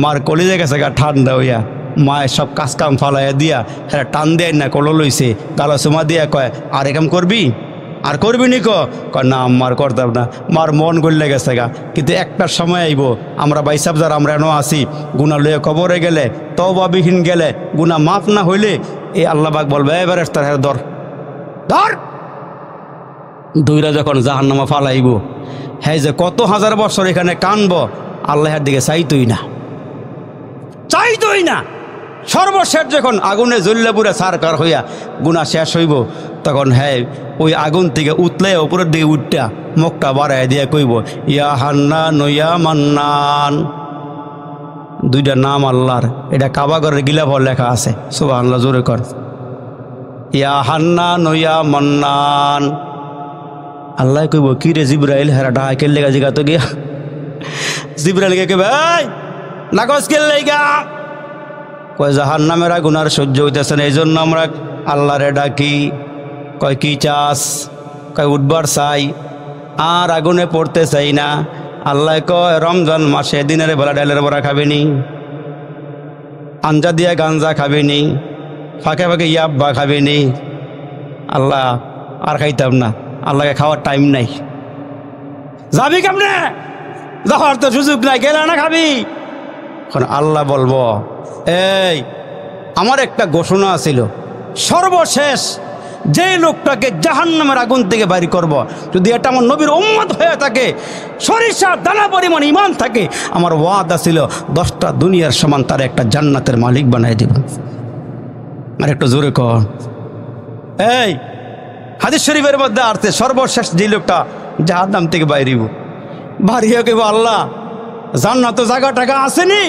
মার কলিজে গেছে গা ঠান্ডা হইয়া, মায়ের সব কাজ কাম ফালাইয়া দিয়া হ্যাঁ টান দেয় না, কোলো লইছে, গালা সুমা দিয়া কয় আর একাম করবি, আর করবি নি কয় না আম্মার করতাম না। মার মন গড়লে গেছে গা, কিন্তু একটা সময় আইব আমরা বাইসাব যারা আমরা এনো আসি, গুণা লইয়া কবরে গেলে, তওবাবিহীন গেলে, গুণা মাফ না হইলে এই আল্লাহবাক বলবে এবার তার হ্যাঁ ধর ধর, দুইরা যখন জাহান্নামা ফালাইব, হ্যাঁ যে কত হাজার বছর এখানে কানব, আল্লাহর দিকে চাইতই না। সর্বশেষ যখন আগুনে জ্বললে পুরে সারকার হইয়া গুণা শেষ হইব, তখন হ্যাঁ ওই আগুন থেকে উতলে উপরের দিকে উঠটা মুখটা বাড়াই দিয়ে কইব ইয়া হান্নান ইয়া মান্নান। 2টা নাম আল্লাহর, এটা কাবাগরের গিলাফর লেখা আছে, সুবহানাল্লাহ জোরে কর, ইয়া হান্নান ইয়া মান্নান। আল্লাহ কইব কি রে জিব্রাইল, হেরা ডাহা কেলে গা জিগা তো গিয়া, জিব্রাইলকে কইবে এই নাগজ কেলে গা, কয় জাহান্নামের আগুনার সহ্য হইতেছে না, এই জন্য আমরা আল্লাহরে ডাকি। কয় কি চাস, কয় উঠবার চাই, আর আগুনে পড়তে চাই না। আল্লাহ কয় রমজান মাসে দিনের বেলা ডালের বড়া খাবেনি, আঞ্জা দিয়া গাঞ্জা খাবেনি, ফাঁকে ফাঁকে ইয়াব্বা খাবেনি। আল্লাহ আর খাইতাম না, আল্লাহকে খাওয়ার টাইম নাই। যাবি কেমনে, যাওয়ার তো সুযোগ নাই, গেলে না খাবি। এখন আল্লাহ বলবো এই আমার একটা ঘোষণা ছিল, সর্বশেষ যে লোকটাকে জাহান্নামের আগুন থেকে বাইর করব, যদি এটা আমার নবীর উম্মত হয়ে থাকে, সরিষা দানা পরিমাণ ঈমান থাকে, আমার ওয়াদা ছিল 10টা দুনিয়ার সমান তার একটা জান্নাতের মালিক বানাই দেব। আর একটু জোরে কর। এই হাদিস শরীফের মধ্যে আসছে সর্বশেষ যে লোকটা জাহান্নাম থেকে বাইরিব, বাড়িয়ে কেব আল্লাহ জান্নাত জায়গা টাকা আসেনি,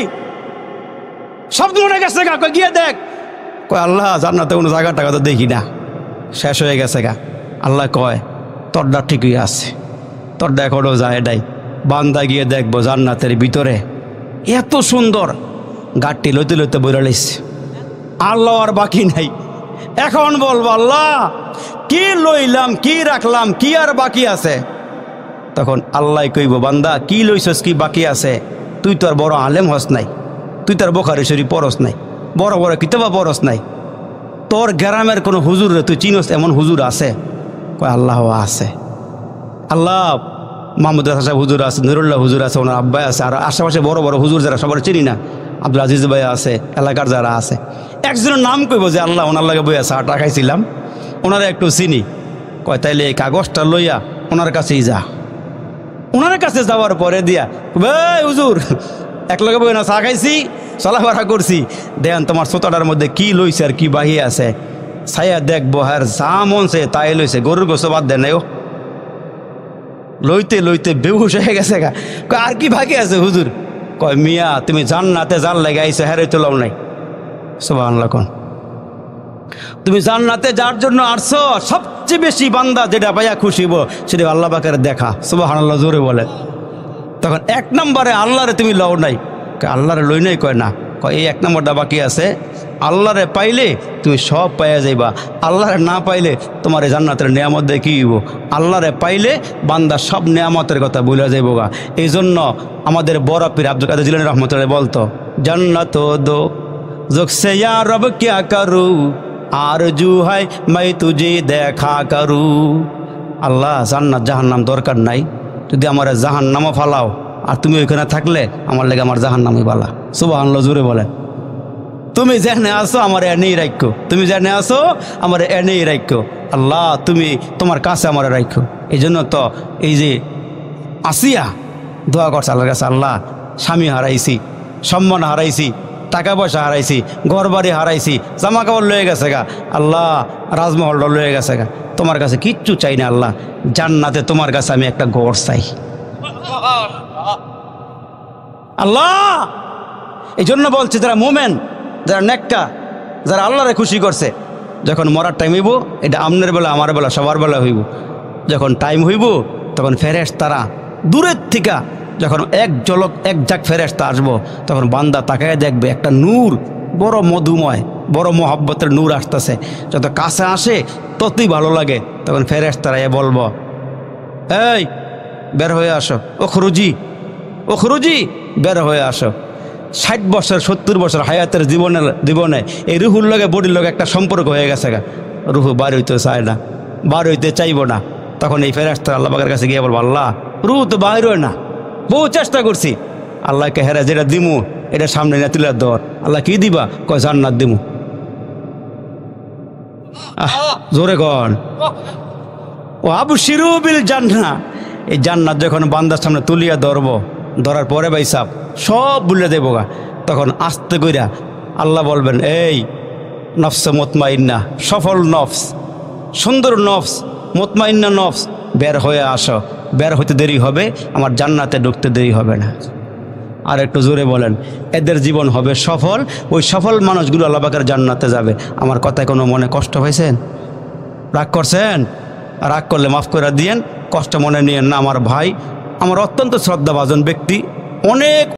সব মনে গেছে গা, কই গিয়ে দেখ, কয় আল্লাহ জান্নাতে কোনো জায়গা টাকা তো দেখি না, শেষ হয়ে গেছে গা। আল্লাহ কয় তোরটা ঠিকই আছে, তোরটা এখনও যায় নাই, বান্দা গিয়ে দেখবো জান্নাতের ভিতরে এত সুন্দর, গাড়টি লইতে লইতে বইরা লাইছে, আল্লাহ আর বাকি নাই। এখন বলবো আল্লাহ কি লইলাম, কি রাখলাম, কি আর বাকি আছে? তখন আল্লাহ কইব বান্দা কি লইছস, কি বাকি আছে? তুই তো আর বড় আলেম হস নাই, তুই তার বোখারি শরীফ পড়স নাই, বড় বড় কিতাবা পড়স নাই, তোর গ্রামের কোনো হুজুর রে তুই চিনস এমন হুজুর আছে? কয় আল্লাহ আছে। আল্লাহ মাহমুদ সাহেব হুজুর আছে, নুরুল্লাহ হুজুর আছে, ওনার আব্বাই আছে, আর আশেপাশে বড় বড় হুজুর যারা সবার চিনি না, আব্দুল আজিজ ভাই আছে, এলাকার যারা আছে, একজনের নাম কইব যে আল্লাহ ওনার লাগে বইয়া চাটা খাইছিলাম, ওনারা একটু চিনি, কয় তাইলে এই কাগজটা লইয়া ওনার কাছেই যা। ওনার কাছে যাওয়ার পরে দিয়া ভাই হুজুর এক লগে বই না চা খাইছি, চলাফেরা করছি, দেন তোমার সোতাটার মধ্যে কি লইছে আর কি বাহিয়ে আছে, ছায়া দেখবো আর যা মনছে তাই লইছে, গরুর গোস বাদ দেন ও লইতে লইতে বেহুশ হয়ে গেছে গা। আর কি ভাগে আছে হুজুর? কয় মিয়া তুমি জান্নাতে যার লেগে আইছো হ্যারে তো লও নাই। সুবহানাল্লাহ। কোন তুমি জান্নাতে যার জন্য আসছো, সবচেয়ে বেশি বান্দা যেটা পাইয়া খুশিব সেটা আল্লাহ পাকের দেখা। সুবহানাল্লাহ জোরে বলেন। তখন এক নম্বরে আল্লাহরে তুমি লও নাই, আল্লাহরে লই নাই, কয় না, কয় এই এক নম্বরটা বাকি আছে, আল্লাহরে পাইলে তুমি সব পাইয়া যাইবা, আল্লাহরে না পাইলে তোমার এই জান্নাতের নিয়ামত দিয়ে কী হইব? আল্লাহরে পাইলে বান্দা সব নিয়ামতের কথা ভুলে যাইব গা। এই জন্য আমাদের বড় পীর আব্দুল কাদের জিলানী রহমতুল্লাহ বলতো, জান্নাত দো জোকসে ইয়া রব ক্যা করু, আরজু হয় মাই তুঝে দেখা করু। আল্লাহ জান্নাত জাহান্নাম দরকার নাই, যদি আমার জাহান্নামও ফালাও আর তুমি ওইখানে থাকলে আমার লেগে আমার জাহান্নামই বালা। সুবহানাল্লাহ জোরে বলেন। তুমি যেখানে আসো আমার এনেই রাখো, তুমি যেখানে আসো আমার এনেই রাখো। আল্লাহ তুমি তোমার কাছে আমার রাখো। এই জন্য তো এই যে আসিয়া দোয়া করছে আল্লাহর কাছে, আল্লাহ স্বামী হারাইছি, সম্মান হারাইছি, টাকা পয়সা হারাইছি, ঘর বাড়ি হারাইছি, জামা কাপড় লয়ে গেছে গা, আল্লাহ রাজমহলটা লয়ে গেছে গা, তোমার কাছে কিচ্ছু চাই না আল্লাহ, জান্নাতে তোমার কাছে আমি একটা ঘর চাই আল্লাহ। এই জন্য বলছে যারা মোমেন, যারা নেককা, যারা আল্লাহরে খুশি করছে, যখন মরার টাইম হইব, এটা আমনের বেলা আমার বেলা সবার বেলা হইব, যখন টাইম হইব তখন ফেরেশতারা দূরের থেকে যখন এক ঝলক এক ঝাঁক ফেরেশতা আসবো, তখন বান্দা তাকায় দেখবে একটা নূর, বড় মধুময়, বড় মহব্বতের নূর আসতেছে। যত কাছে আসে ততই ভালো লাগে। তখন ফেরেশতারা এ বলবো, এই বের হয়ে আসো, ও খরুজি বের হয়ে আসো। 60 বছর 70 বছর হায়াতের জীবনে এই রুহুর লগে বডির লগে একটা সম্পর্ক হয়ে গেছে গা, রুহু বার হইতে চায় না, বার হইতে চাইব না। তখন এই ফেরেশতা আল্লাহ পাকের কাছে গিয়ে বলবো, আল্লাহ রুহু তো বাইর হয় না, বহু চেষ্টা করছি, আল্লাহকে হেরা যেটা দিমু এটা সামনে না তুলে দর। আল্লাহ কি দিবা? কয় জান্নাত দিমু। জোরে গন ও আবশিরু বিল জান্নাহ। এই জান্নাত যখন বান্দার সামনে তুলিয়া ধরার পরে ভাই সাহেব সব ভুলে দেবো গা। তখন আস্তে কইরা আল্লাহ বলবেন, এই নফসে মুতমাইন্না, সফল নফস, সুন্দর নফস, মুতমাইন্না নফস, বের হয়ে আসো। বের হইতে দেরি হবে, আমার জান্নাতে ঢুকতে দেরি হবে না। আর একটু জোরে বলেন, এদের জীবন হবে সফল। ওই সফল মানুষগুলো আল্লাহ পাকের জান্নাতে যাবে। আমার কথায় কোনো মনে কষ্ট হয়েছেন? রাগ করছেন? রাগ করলে মাফ করে দিয়েন, কষ্ট মনে নিয়েন না। আমার ভাই, আমার অত্যন্ত শ্রদ্ধাভাজন ব্যক্তি, অনেক